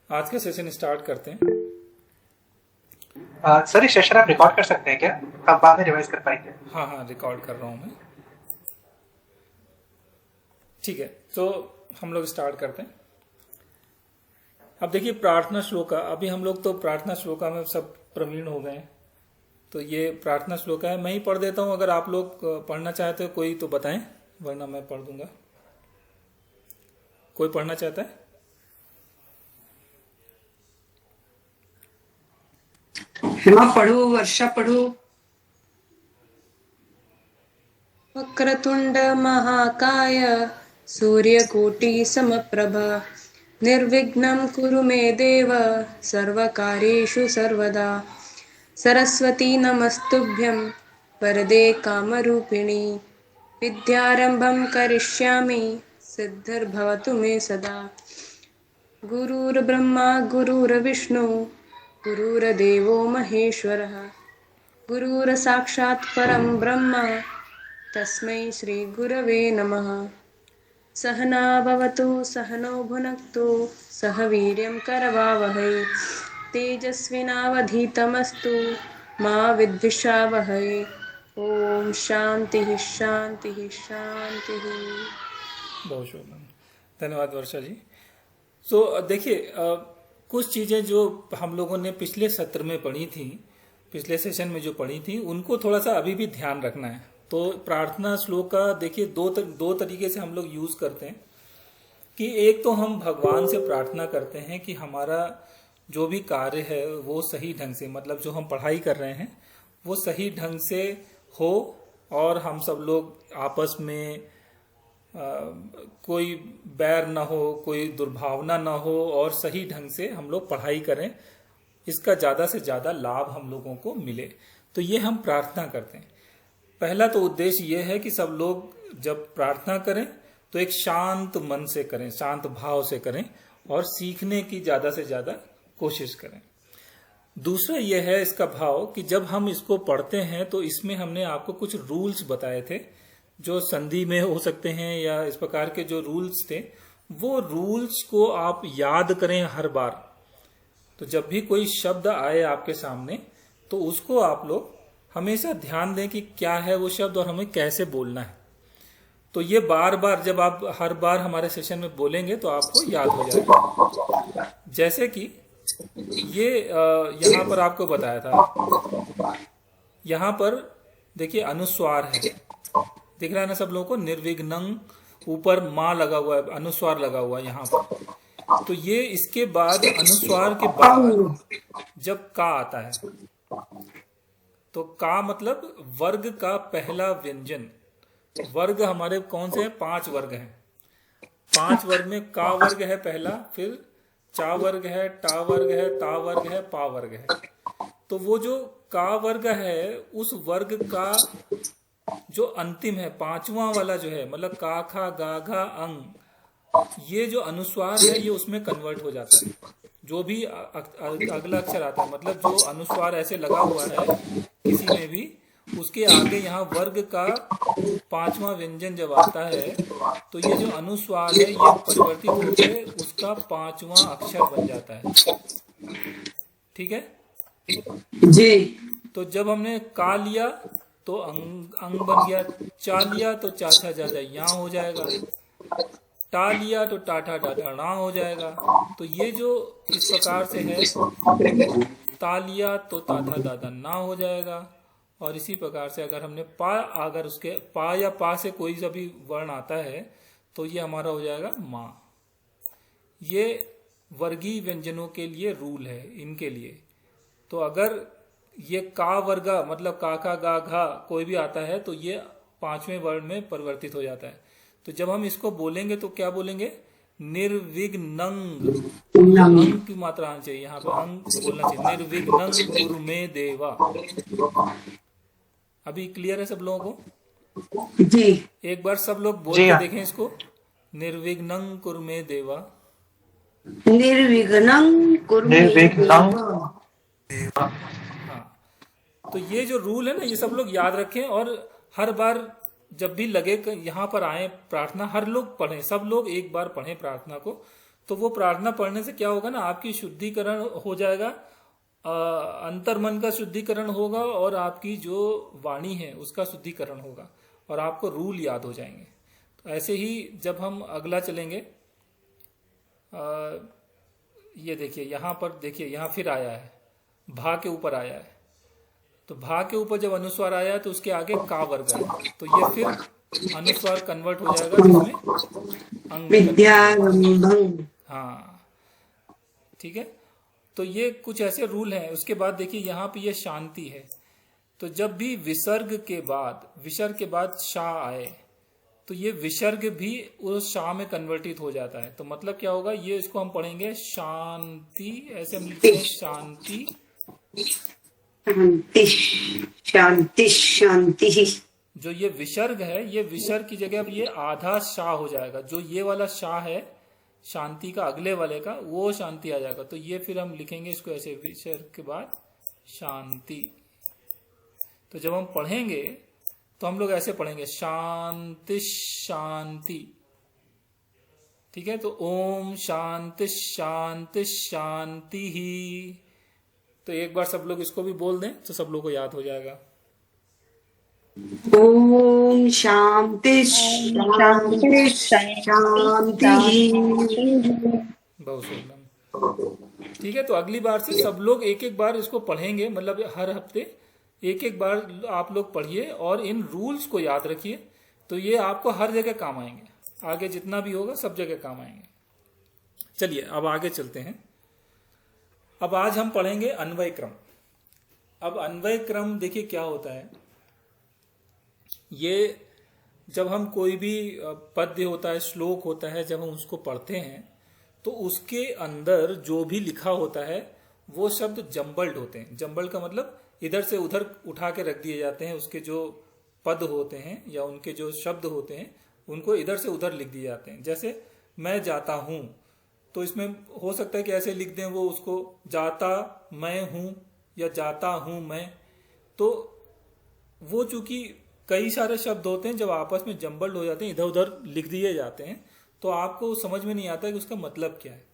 आज का session start करते हैं। सर ये सेशन आप रिकॉर्ड कर सकते हैं क्या? आप बाद में रिवाइज कर पाएंगे? हाँ हाँ, रिकॉर्ड कर रहा हूँ मैं। ठीक है, तो हम लोग स्टार्ट करते हैं। अब देखिए, प्रार्थना श्लोका, अभी हम लोग तो प्रार्थना श्लोका में सब प्रवीण हो गए हैं। तो ये प्रार्थना श्लोका है, मैं ही पढ़ देता हूँ। अगर आप लोग पढ़ना चाहते हो कोई तो बताएं, वरना मैं पढ़ दूंगा। कोई पढ़ना चाहता है? हाँ पढ़ो, वर्षा पढ़ो। वक्रतुंड महाकाय सूर्यकोटि समप्रभ निर्विघ्नं कुरु मे देव सर्वकार्येषु सर्वदा। सरस्वती नमस्तुभ्यं वरदे कामरूपिणी विद्यारंभं करिष्यामि सिद्धिर्भवतु मे सदा। गुरुर्ब्रह्मा गुरुर्विष्णु गुरुर्देवो महेश्वरः गुरुर्साक्षात् परं ब्रह्म तस्मै श्री गुरवे नमः। सहना भवतु सहनौ भुनक्तु सह वीर्यं करवावहै तेजस्विनावधीतमस्तु मा विद्विषावहै। ओम शांति शांति शांति। बहुत शुभ, धन्यवाद वर्षा जी। तो देखिए, कुछ चीजें जो हम लोगों ने पिछले सत्र में पढ़ी थी, पिछले सेशन में जो पढ़ी थी, उनको थोड़ा सा अभी भी ध्यान रखना है। तो प्रार्थना श्लोक का देखिए दो तरीके से हम लोग यूज करते हैं कि एक तो हम भगवान से प्रार्थना करते हैं कि हमारा जो भी कार्य है वो सही ढंग से, मतलब जो हम पढ़ाई कर रहे हैं वो सही ढंग से हो, और हम सब लोग आपस में कोई बैर ना हो, कोई दुर्भावना ना हो, और सही ढंग से हम लोग पढ़ाई करें, इसका ज्यादा से ज्यादा लाभ हम लोगों को मिले। तो ये हम प्रार्थना करते हैं। पहला तो उद्देश्य ये है कि सब लोग जब प्रार्थना करें तो एक शांत मन से करें, शांत भाव से करें, और सीखने की ज्यादा से ज्यादा कोशिश करें। दूसरा यह है इसका भाव कि जब हम इसको पढ़ते हैं तो इसमें हमने आपको कुछ रूल्स बताए थे, जो संधि में हो सकते हैं या इस प्रकार के जो रूल्स थे, वो रूल्स को आप याद करें हर बार। तो जब भी कोई शब्द आए आपके सामने तो उसको आप लोग हमेशा ध्यान दें कि क्या है वो शब्द और हमें कैसे बोलना है। तो ये बार बार जब आप हर बार हमारे सेशन में बोलेंगे तो आपको याद हो जाएगा। जैसे कि ये यहाँ पर आपको बताया था, यहाँ पर देखिए अनुस्वार है, दिख रहा है ना सब लोगों को? निर्विघ्नं, ऊपर माँ लगा हुआ है, अनुस्वार लगा हुआ है यहाँ पर। तो ये इसके बाद अनुस्वार के बाद जब का आता है तो का मतलब वर्ग का पहला व्यंजन। वर्ग हमारे कौन से हैं? 5 वर्ग हैं। 5 वर्ग में का वर्ग है पहला, फिर चा वर्ग है, टा वर्ग है, ता वर्ग है, पा वर्ग है। तो वो जो का वर्ग है उस वर्ग का जो अंतिम है, 5वां वाला जो है, मतलब का खा गा घा अंग, ये जो अनुस्वार है ये उसमें कन्वर्ट हो जाता है। जो भी अगला अक्षर आता है, मतलब जो अनुस्वार ऐसे लगा हुआ है किसी में भी, उसके आगे यहाँ वर्ग का 5वां व्यंजन जब आता है तो ये जो अनुस्वार है ये परिवर्तित होकर उसका 5वां अक्षर बन जाता है। ठीक है जी। तो जब हमने का लिया तो अंग बन गया, चा लिया तो चा छा जा जा यहाँ हो जाएगा, टा लिया तो टाठा डाटा ना हो जाएगा। तो ये जो इस प्रकार से है, ता लिया तो ताथा दादा ना हो जाएगा। और इसी प्रकार से अगर हमने पा, अगर उसके पा या पा से कोई सा भी वर्ण आता है तो ये हमारा हो जाएगा माँ। ये वर्गीय व्यंजनों के लिए रूल है इनके लिए। तो अगर ये का वर्गा मतलब का का गा घा कोई भी आता है तो ये 5वें वर्ण में परिवर्तित हो जाता है। तो जब हम इसको बोलेंगे तो क्या बोलेंगे? निर्विघ्नं। अंग की मात्रा आनी चाहिए, यहाँ पर अंग बोलना चाहिए। निर्विघ्नं कुरु मे देवा। अभी क्लियर है सब लोगों को? जी। एक बार सब लोग बोल के देखें इसको, निर्विघ्नं कुरु मे देवा। निर्विघ्नं कुरु मे देवा। हाँ, तो ये जो रूल है ना, ये सब लोग याद रखें, और हर बार जब भी लगे यहाँ पर आए प्रार्थना, हर लोग पढ़ें, सब लोग एक बार पढ़ें प्रार्थना को, तो वो प्रार्थना पढ़ने से क्या होगा ना, आपकी शुद्धिकरण हो जाएगा, अंतर्मन का शुद्धिकरण होगा और आपकी जो वाणी है उसका शुद्धिकरण होगा और आपको रूल याद हो जाएंगे। तो ऐसे ही जब हम अगला चलेंगे, ये देखिए यहाँ पर, देखिए यहाँ फिर आया है, भा के ऊपर आया है। तो भा के ऊपर जब अनुस्वार आया है तो उसके आगे का वर्ग है, तो ये फिर अनुस्वार कन्वर्ट हो जाएगा जिसमें अंग विद्यारंभम। हाँ, ठीक है। तो ये कुछ ऐसे रूल हैं। उसके बाद देखिए यहाँ पे ये शांति है, तो जब भी विसर्ग के बाद शा आए तो ये विसर्ग भी उस शा में कन्वर्टित हो जाता है। तो मतलब क्या होगा, ये इसको हम पढ़ेंगे शांति, ऐसे हम लिखते हैं शांति, शांति शांति शांति। जो ये विसर्ग है, ये विसर्ग की जगह अब ये आधा शा हो जाएगा। जो ये वाला शा है शांति का, अगले वाले का, वो शांति आ जाएगा। तो ये फिर हम लिखेंगे इसको ऐसे, विसर्ग के बाद शांति। तो जब हम पढ़ेंगे तो हम लोग ऐसे पढ़ेंगे शांति शांति, ठीक है। तो ओम शांति शांति शांति ही। तो एक बार सब लोग इसको भी बोल दें तो सब लोग को याद हो जाएगा। ओम शांति शांति शांति। बहुत सुंदर, ठीक है। तो अगली बार से सब लोग एक एक बार इसको पढ़ेंगे, मतलब हर हफ्ते एक एक बार आप लोग पढ़िए और इन रूल्स को याद रखिए। तो ये आपको हर जगह काम आएंगे, आगे जितना भी होगा सब जगह काम आएंगे। चलिए अब आगे चलते हैं। अब आज हम पढ़ेंगे अन्वय क्रम। अब अन्वय क्रम देखिए क्या होता है। ये जब हम कोई भी पद्य होता है, श्लोक होता है, जब हम उसको पढ़ते हैं तो उसके अंदर जो भी लिखा होता है वो शब्द जम्बल्ड होते हैं। जम्बल्ड का मतलब इधर से उधर उठा के रख दिए जाते हैं। उसके जो पद होते हैं या उनके जो शब्द होते हैं उनको इधर से उधर लिख दिए जाते हैं। जैसे मैं जाता हूं, तो इसमें हो सकता है कि ऐसे लिख दें वो उसको, जाता मैं हूं या जाता हूं मैं। तो वो चूंकि कई सारे शब्द होते हैं, जब आपस में जम्बल्ड हो जाते हैं, इधर उधर लिख दिए जाते हैं, तो आपको समझ में नहीं आता कि उसका मतलब क्या है।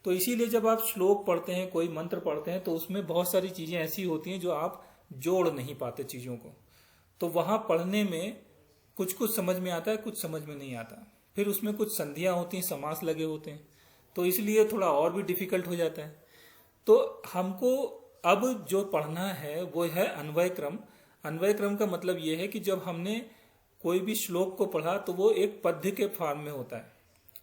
तो इसीलिए जब आप श्लोक पढ़ते हैं, कोई मंत्र पढ़ते हैं, तो उसमें बहुत सारी चीजें ऐसी होती हैं जो आप जोड़ नहीं पाते चीजों को। तो वहां पढ़ने में कुछ कुछ समझ में आता है, कुछ समझ में नहीं आता। फिर उसमें कुछ संधियां होती हैं, समास लगे होते हैं, तो इसलिए थोड़ा और भी डिफिकल्ट हो जाता है। तो हमको अब जो पढ़ना है वो है अन्वय क्रम। अन्वय क्रम का मतलब ये है कि जब हमने कोई भी श्लोक को पढ़ा तो वो एक पद्य के फॉर्म में होता है,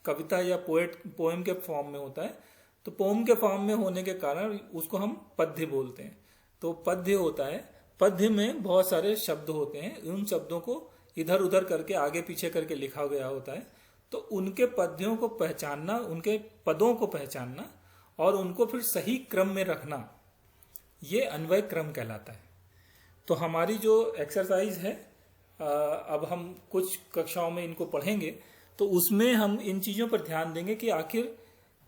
कविता या पोएम के फॉर्म में होता है। तो पोएम के फॉर्म में होने के कारण उसको हम पद्य बोलते हैं। तो पद्य होता है, पद्य में बहुत सारे शब्द होते हैं, उन शब्दों को इधर उधर करके आगे पीछे करके लिखा गया होता है। तो उनके पद्यों को पहचानना, उनके पदों को पहचानना और उनको फिर सही क्रम में रखना, ये अन्वय क्रम कहलाता है। तो हमारी जो एक्सरसाइज है, अब हम कुछ कक्षाओं में इनको पढ़ेंगे, तो उसमें हम इन चीजों पर ध्यान देंगे कि आखिर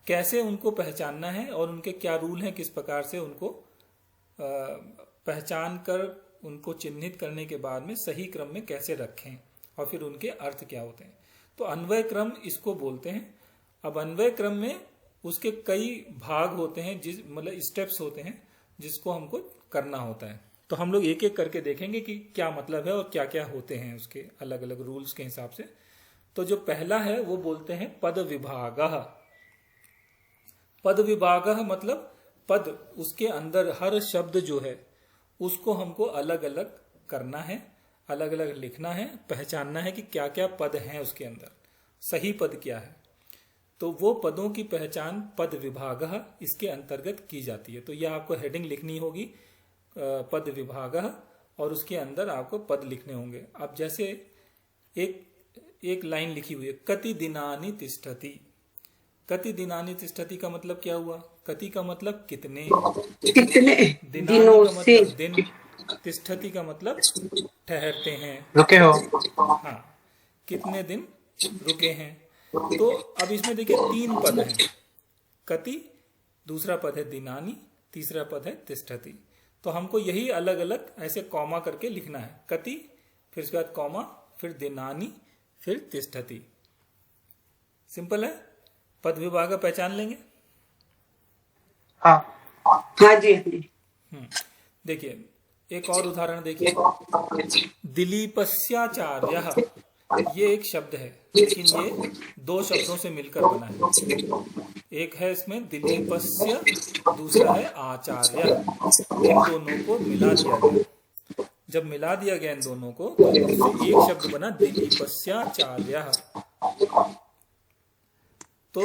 कैसे उनको पहचानना है और उनके क्या रूल हैं, किस प्रकार से उनको पहचान कर उनको चिन्हित करने के बाद में सही क्रम में कैसे रखें और फिर उनके अर्थ क्या होते हैं। तो अन्वय क्रम इसको बोलते हैं। अब अन्वय क्रम में उसके कई भाग होते हैं, मतलब स्टेप्स होते हैं जिसको हमको करना होता है। तो हम लोग एक एक करके देखेंगे कि क्या मतलब है और क्या क्या होते हैं उसके अलग अलग रूल्स के हिसाब से। तो जो पहला है वो बोलते हैं पद विभागः। पद विभागः मतलब पद, उसके अंदर हर शब्द जो है उसको हमको अलग अलग करना है, अलग अलग लिखना है, पहचानना है कि क्या क्या पद हैं उसके अंदर, सही पद क्या है। तो वो पदों की पहचान पद विभागः इसके अंतर्गत की जाती है। तो यह आपको हेडिंग लिखनी होगी, पद विभागः, और उसके अंदर आपको पद लिखने होंगे। अब जैसे एक लाइन लिखी हुई है, कति दिनानि तिष्ठति। कति दिनानि तिष्ठति का मतलब क्या हुआ? कति का मतलब कितने, दिनानि का मतलब दिन, तिष्ठति का मतलब ठहरते हैं, रुके हो। हाँ, कितने दिन रुके हैं। तो अब इसमें देखिए 3 पद हैं, कति, दूसरा पद है दिनानि, तीसरा पद है तिष्ठति। तो हमको यही अलग अलग ऐसे कॉमा करके लिखना है, कति, फिर उसके बाद कॉमा, फिर दिनानि, फिर तिष्ठति। सिंपल है। पद विभाग पहचान लेंगे। हाँ। हाँ जी, हाँ जी। देखिए एक और उदाहरण देखिए, दिलीपस्याचार्यः, ये एक शब्द है लेकिन ये दो शब्दों से मिलकर बना है। एक है इसमें दिलीपस्य, दूसरा है आचार्य। इन दोनों को मिला दिया गया। जब मिला दिया गया इन दोनों को तो इससे एक शब्द बना दिलीपस्याचार्यः। तो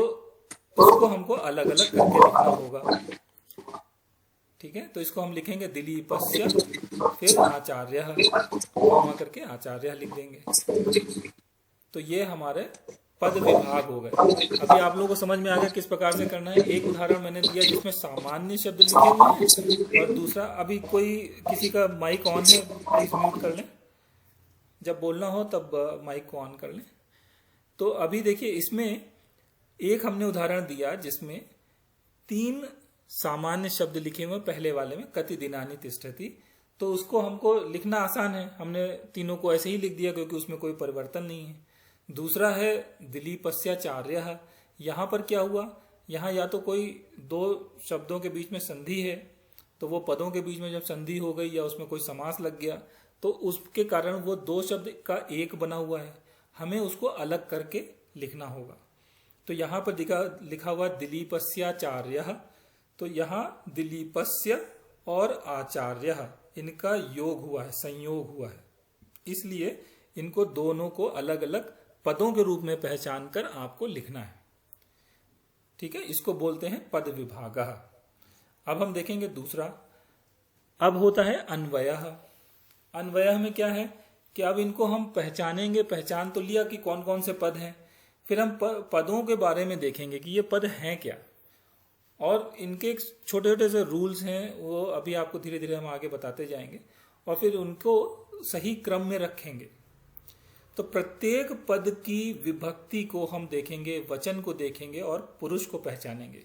इसको हमको अलग अलग करके लिखना होगा। ठीक है, तो इसको हम लिखेंगे दिलीपस्य, फिर आचार्य, कॉमा करके आचार्य लिख देंगे। तो ये हमारे पद विभाग हो गए। अभी आप लोगों को समझ में आ गया किस प्रकार से करना है। एक उदाहरण मैंने दिया जिसमें सामान्य शब्द लिखे हुए हैं, और दूसरा, अभी कोई किसी का माइक ऑन है प्लीज म्यूट कर लें, जब बोलना हो तब माइक को ऑन कर लें। तो अभी देखिए इसमें एक हमने उदाहरण दिया जिसमें 3 सामान्य शब्द लिखे हुए, पहले वाले में कति दिनानि तिष्ठति, तो उसको हमको लिखना आसान है, हमने तीनों को ऐसे ही लिख दिया क्योंकि उसमें कोई परिवर्तन नहीं है। दूसरा है दिलीपस्याचार्यः, यहाँ पर क्या हुआ, यहाँ या तो कोई 2 शब्दों के बीच में संधि है, तो वो पदों के बीच में जब संधि हो गई या उसमें कोई समास लग गया तो उसके कारण वो 2 शब्द का एक बना हुआ है, हमें उसको अलग करके लिखना होगा। तो यहाँ पर लिखा हुआ दिलीपस्याचार्यः, तो यहाँ दिलीपस्य और आचार्य इनका योग हुआ है, संयोग हुआ है, इसलिए इनको दोनों को अलग अलग पदों के रूप में पहचान कर आपको लिखना है। ठीक है, इसको बोलते हैं पद विभागः। अब हम देखेंगे दूसरा, अब होता है अन्वयः। अन्वयः में क्या है कि अब इनको हम पहचानेंगे, पहचान तो लिया कि कौन कौन से पद हैं, फिर हम पदों के बारे में देखेंगे कि ये पद हैं क्या, और इनके छोटे छोटे से रूल्स हैं, वो अभी आपको धीरे धीरे हम आगे बताते जाएंगे, और फिर उनको सही क्रम में रखेंगे। तो प्रत्येक पद की विभक्ति को हम देखेंगे, वचन को देखेंगे और पुरुष को पहचानेंगे।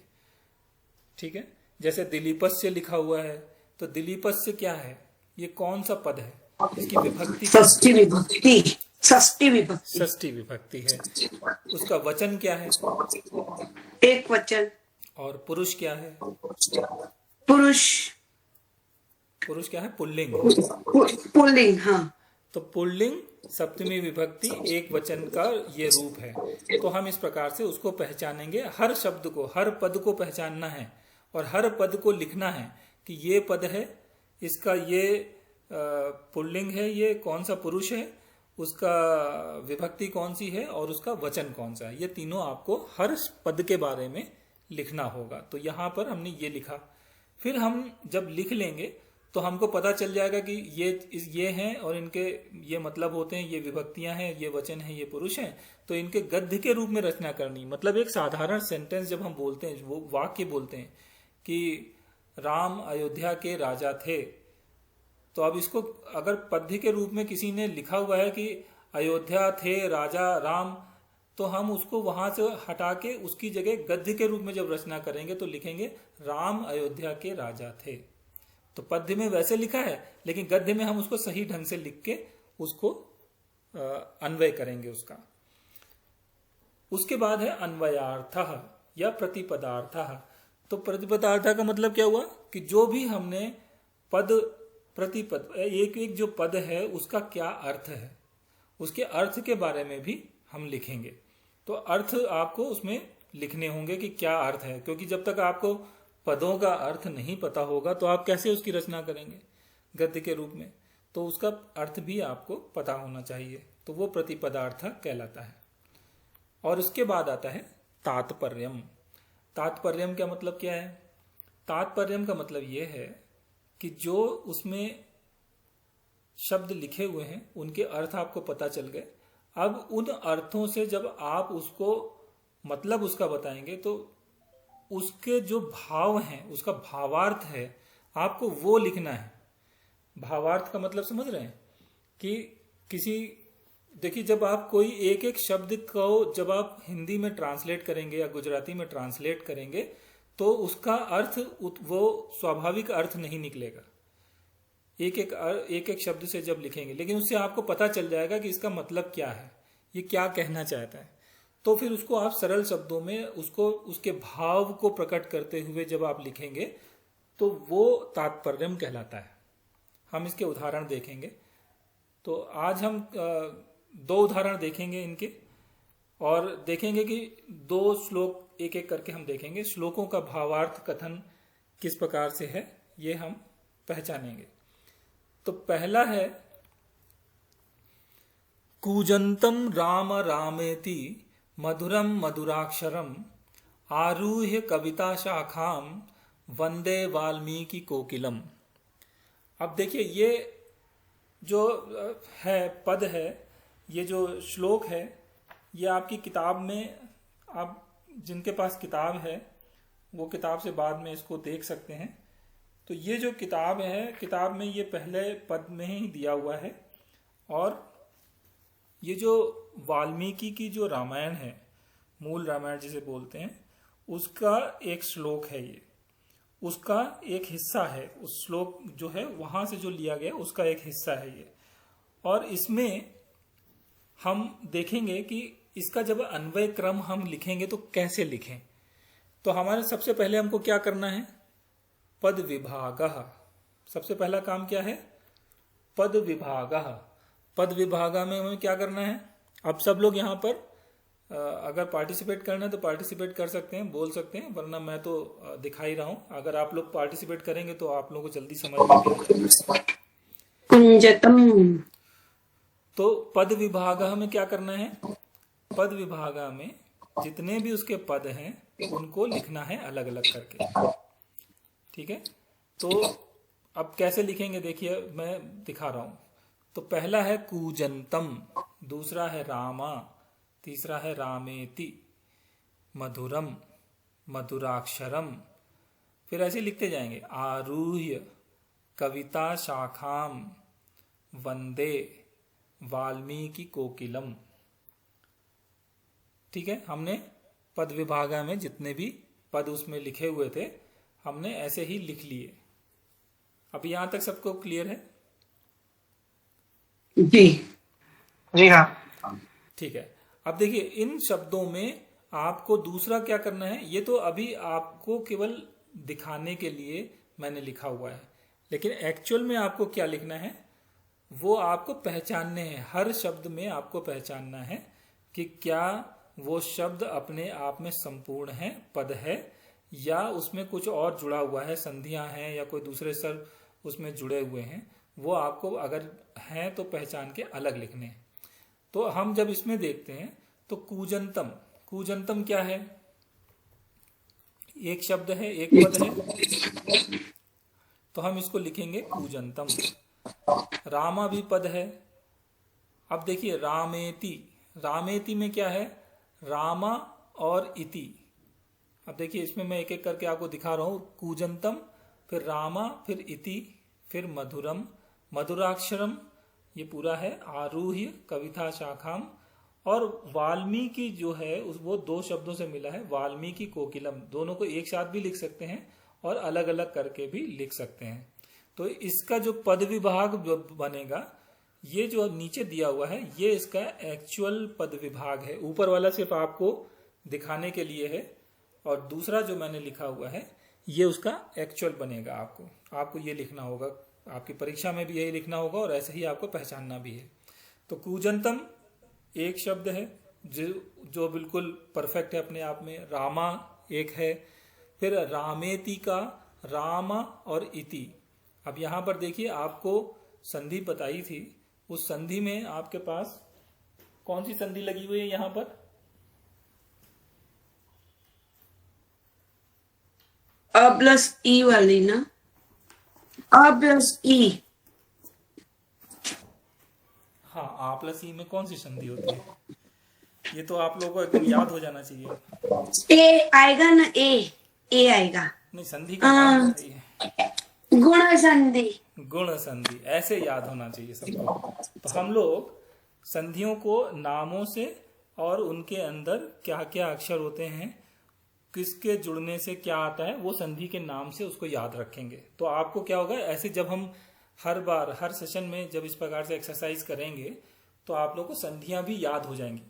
ठीक है, जैसे दिलीपस्य लिखा हुआ है, तो दिलीपस्य क्या है, ये कौन सा पद है, इसकी विभक्ति षष्ठी विभक्ति, षष्ठी विभक्ति, षष्ठी विभक्ति है। उसका वचन क्या है, एक वचन। और पुरुष क्या है, पुरुष, पुरुष क्या है, पुल्लिंग। पुल्लिंग। हाँ, तो पुल्लिंग सप्तमी विभक्ति एक वचन का ये रूप है। तो हम इस प्रकार से उसको पहचानेंगे। हर शब्द को, हर पद को पहचानना है और हर पद को लिखना है कि ये पद है, इसका ये पुल्लिंग है, ये कौन सा पुरुष है, उसका विभक्ति कौन सी है और उसका वचन कौन सा है। ये तीनों आपको हर पद के बारे में लिखना होगा। तो यहाँ पर हमने ये लिखा, फिर हम जब लिख लेंगे तो हमको पता चल जाएगा कि ये हैं और इनके ये मतलब होते हैं, ये विभक्तियां हैं, ये वचन है, ये पुरुष हैं। तो इनके गद्य के रूप में रचना करनी, मतलब एक साधारण सेंटेंस जब हम बोलते हैं, वो वाक्य बोलते हैं कि राम अयोध्या के राजा थे, तो अब इसको अगर पद्य के रूप में किसी ने लिखा हुआ है कि अयोध्या थे राजा राम, तो हम उसको वहां से हटा के उसकी जगह गद्य के रूप में जब रचना करेंगे तो लिखेंगे राम अयोध्या के राजा थे। तो पद्य में वैसे लिखा है, लेकिन गद्य में हम उसको सही ढंग से लिख के उसको अन्वय करेंगे उसका। उसके बाद है अन्वयार्थः या प्रतिपदार्थः। तो प्रतिपदार्थः का मतलब क्या हुआ कि जो भी हमने पद, प्रतिपद, एक एक जो पद है उसका क्या अर्थ है, उसके अर्थ के बारे में भी हम लिखेंगे। तो अर्थ आपको उसमें लिखने होंगे कि क्या अर्थ है, क्योंकि जब तक आपको पदों का अर्थ नहीं पता होगा तो आप कैसे उसकी रचना करेंगे गद्य के रूप में। तो उसका अर्थ भी आपको पता होना चाहिए, तो वो प्रतिपदार्थ कहलाता है। और उसके बाद आता है तात्पर्यम। तात्पर्यम का मतलब क्या है, तात्पर्यम का मतलब ये है कि जो उसमें शब्द लिखे हुए हैं उनके अर्थ आपको पता चल गए। अब उन अर्थों से जब आप उसको मतलब उसका बताएंगे तो उसके जो भाव हैं, उसका भावार्थ है, आपको वो लिखना है। भावार्थ का मतलब समझ रहे हैं कि किसी, देखिए जब आप कोई एक एक शब्द को जब आप हिंदी में ट्रांसलेट करेंगे या गुजराती में ट्रांसलेट करेंगे तो उसका अर्थ वो स्वाभाविक अर्थ नहीं निकलेगा एक एक शब्द से जब लिखेंगे, लेकिन उससे आपको पता चल जाएगा कि इसका मतलब क्या है, ये क्या कहना चाहता है। तो फिर उसको आप सरल शब्दों में उसको उसके भाव को प्रकट करते हुए जब आप लिखेंगे तो वो तात्पर्यम कहलाता है। हम इसके उदाहरण देखेंगे। तो आज हम दो उदाहरण देखेंगे इनके, और देखेंगे कि दो श्लोक एक एक करके हम देखेंगे। श्लोकों का भावार्थ कथन किस प्रकार से है ये हम पहचानेंगे। तो पहला है कूजंतम राम रामेति मधुरम मधुराक्षरम आरुह्य कविता शाखाम वंदे वाल्मीकि कोकिलम। अब देखिए ये जो है पद है, ये जो श्लोक है, ये आपकी किताब में, आप जिनके पास किताब है वो किताब से बाद में इसको देख सकते हैं। तो ये जो किताब है, किताब में ये पहले पद में ही दिया हुआ है। और ये जो वाल्मीकि की जो रामायण है, मूल रामायण जिसे बोलते हैं, उसका एक श्लोक है ये, उसका एक हिस्सा है। उस श्लोक जो है वहां से जो लिया गया उसका एक हिस्सा है ये। और इसमें हम देखेंगे कि इसका जब अन्वय क्रम हम लिखेंगे तो कैसे लिखें। तो हमारे सबसे पहले हमको क्या करना है, पद विभागः। सबसे पहला काम क्या है, पद विभागः। पद विभागा में हमें क्या करना है। अब सब लोग यहाँ पर अगर पार्टिसिपेट करना है तो पार्टिसिपेट कर सकते हैं, बोल सकते हैं, वरना मैं तो दिखा ही रहा हूं। अगर आप लोग पार्टिसिपेट करेंगे तो आप लोगों को जल्दी समझ में भी आ जाएगा। कुंजतम। तो पद विभागा में क्या करना है, पद विभागा में जितने भी उसके पद हैं उनको लिखना है अलग अलग करके। ठीक है, तो अब कैसे लिखेंगे देखिए मैं दिखा रहा हूं। तो पहला है कूजंतम, दूसरा है रामा, तीसरा है रामेति, मधुरम मधुराक्षरम। फिर ऐसे लिखते जाएंगे, आरूह्य कविता शाखाम वंदे वाल्मीकि कोकिलम। ठीक है, हमने पद विभागा में जितने भी पद उसमें लिखे हुए थे हमने ऐसे ही लिख लिए। अब यहां तक सबको क्लियर है? जी हाँ। ठीक है, अब देखिए इन शब्दों में आपको दूसरा क्या करना है, ये तो अभी आपको केवल दिखाने के लिए मैंने लिखा हुआ है, लेकिन एक्चुअल में आपको क्या लिखना है वो आपको पहचानने हैं। हर शब्द में आपको पहचानना है कि क्या वो शब्द अपने आप में संपूर्ण है, पद है, या उसमें कुछ और जुड़ा हुआ है, संधियां हैं या कोई दूसरे स्वर उसमें जुड़े हुए हैं। वो आपको अगर हैं तो पहचान के अलग लिखने हैं। तो हम जब इसमें देखते हैं तो कूजंतम, कूजंतम क्या है, एक शब्द है, एक पद है, तो हम इसको लिखेंगे कूजंतम। रामा भी पद है। अब देखिए रामेति, रामेति में क्या है, रामा और इति। अब देखिए इसमें मैं एक एक करके आपको दिखा रहा हूं। कूजंतम, फिर रामा, फिर इति, फिर मधुरम मधुराक्षरम, ये पूरा है, आरूह्य कविता शाखाम, और वाल्मीकि जो है वो दो शब्दों से मिला है, वाल्मीकि कोकिलम। दोनों को एक साथ भी लिख सकते हैं और अलग अलग करके भी लिख सकते हैं। तो इसका जो पद विभाग जो बनेगा, ये जो नीचे दिया हुआ है ये इसका एक्चुअल पद विभाग है। ऊपर वाला सिर्फ आपको दिखाने के लिए है, और दूसरा जो मैंने लिखा हुआ है ये उसका एक्चुअल बनेगा। आपको ये लिखना होगा, आपकी परीक्षा में भी यही लिखना होगा और ऐसे ही आपको पहचानना भी है। तो कूजंतम एक शब्द है जो बिल्कुल परफेक्ट है अपने आप में। रामा एक है, फिर रामेति का रामा और इति। अब यहां पर देखिए आपको संधि बताई थी, उस संधि में आपके पास कौन सी संधि लगी हुई है यहां पर, अ प्लस ई वाली ना, अ प्लस ई। हाँ, आ प्लस ई में कौन सी संधि होती है, ये तो आप लोगों को एकदम याद हो जाना चाहिए। ए आएगा ना, ए आएगा। नहीं, संधि का नाम बताइए। गुण संधि। गुण संधि, ऐसे याद होना चाहिए सबको। तो हम लोग संधियों को नामों से और उनके अंदर क्या क्या अक्षर होते हैं, किसके जुड़ने से क्या आता है, वो संधि के नाम से उसको याद रखेंगे। तो आपको क्या होगा, ऐसे जब हम हर बार हर सेशन में जब इस प्रकार से एक्सरसाइज करेंगे तो आप लोग को संधियां भी याद हो जाएंगी।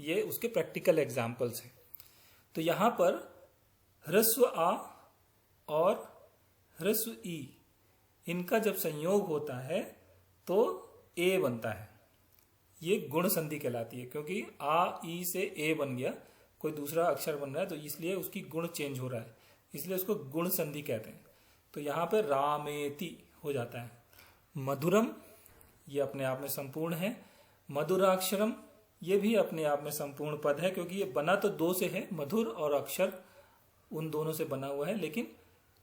ये उसके प्रैक्टिकल एग्जाम्पल्स हैं। तो यहां पर ह्रस्व आ और ह्रस्व ई, इनका जब संयोग होता है तो ए बनता है। ये गुण संधि कहलाती है, क्योंकि आ ई से ए बन गया, कोई दूसरा अक्षर बन रहा है, तो इसलिए उसकी गुण चेंज हो रहा है, इसलिए उसको गुण संधि कहते हैं। तो यहाँ पे रामेति हो जाता है। मधुरम, ये अपने आप में संपूर्ण है। मधुराक्षरम, ये भी अपने आप में संपूर्ण पद है, क्योंकि ये बना तो दो से है, मधुर और अक्षर उन दोनों से बना हुआ है, लेकिन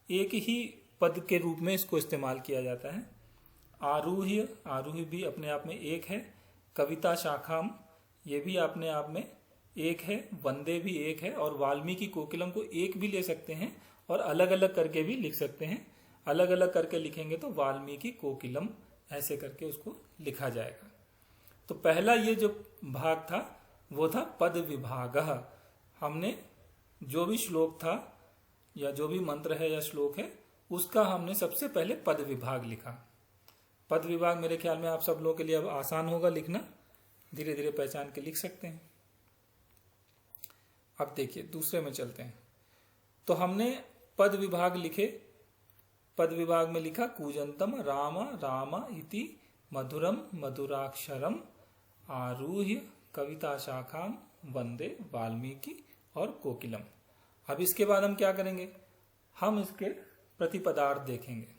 एक ही पद के रूप में इसको इस्तेमाल किया जाता है। आरूह्य, आरूह्य भी अपने आप में एक है। कविता शाखाम, ये भी अपने आप में एक है। वंदे भी एक है, और वाल्मीकि कोकिलम को एक भी ले सकते हैं और अलग अलग करके भी लिख सकते हैं। अलग अलग करके लिखेंगे तो वाल्मीकि कोकिलम ऐसे करके उसको लिखा जाएगा। तो पहला ये जो भाग था वो था पद विभाग। हमने जो भी श्लोक था या जो भी मंत्र है या श्लोक है उसका हमने सबसे पहले पद विभाग लिखा। पद विभाग मेरे ख्याल में आप सब लोगों के लिए अब आसान होगा लिखना, धीरे धीरे पहचान के लिख सकते हैं। अब देखिए दूसरे में चलते हैं। तो हमने पद विभाग लिखे। पद विभाग में लिखा कूजंतम राम राम इति मधुरम मधुराक्षरम आरूह्य कविता शाखाम वंदे वाल्मीकि और कोकिलम। अब इसके बाद हम क्या करेंगे, हम इसके प्रतिपदार्थ देखेंगे।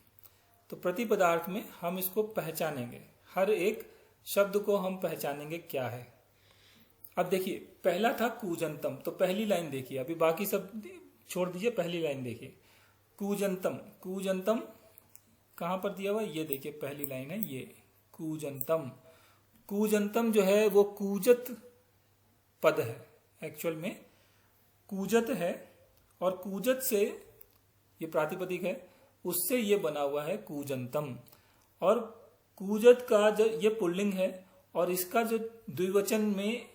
तो प्रतिपदार्थ में हम इसको पहचानेंगे, हर एक शब्द को हम पहचानेंगे क्या है। अब देखिए पहला था कूजंतम, तो पहली लाइन देखिए, अभी बाकी सब छोड़ दीजिए, पहली लाइन देखिए। कूजंतम, कूजंतम कहां पर दिया हुआ, ये देखिए पहली लाइन है, ये कूजंतम। कूजंतम जो है वो कूजत पद है, एक्चुअल में कूजत है, और कूजत से ये प्रातिपदिक है, उससे ये बना हुआ है कूजंतम। और कूजत का जो ये पुल्लिंग है, और इसका जो द्विवचन में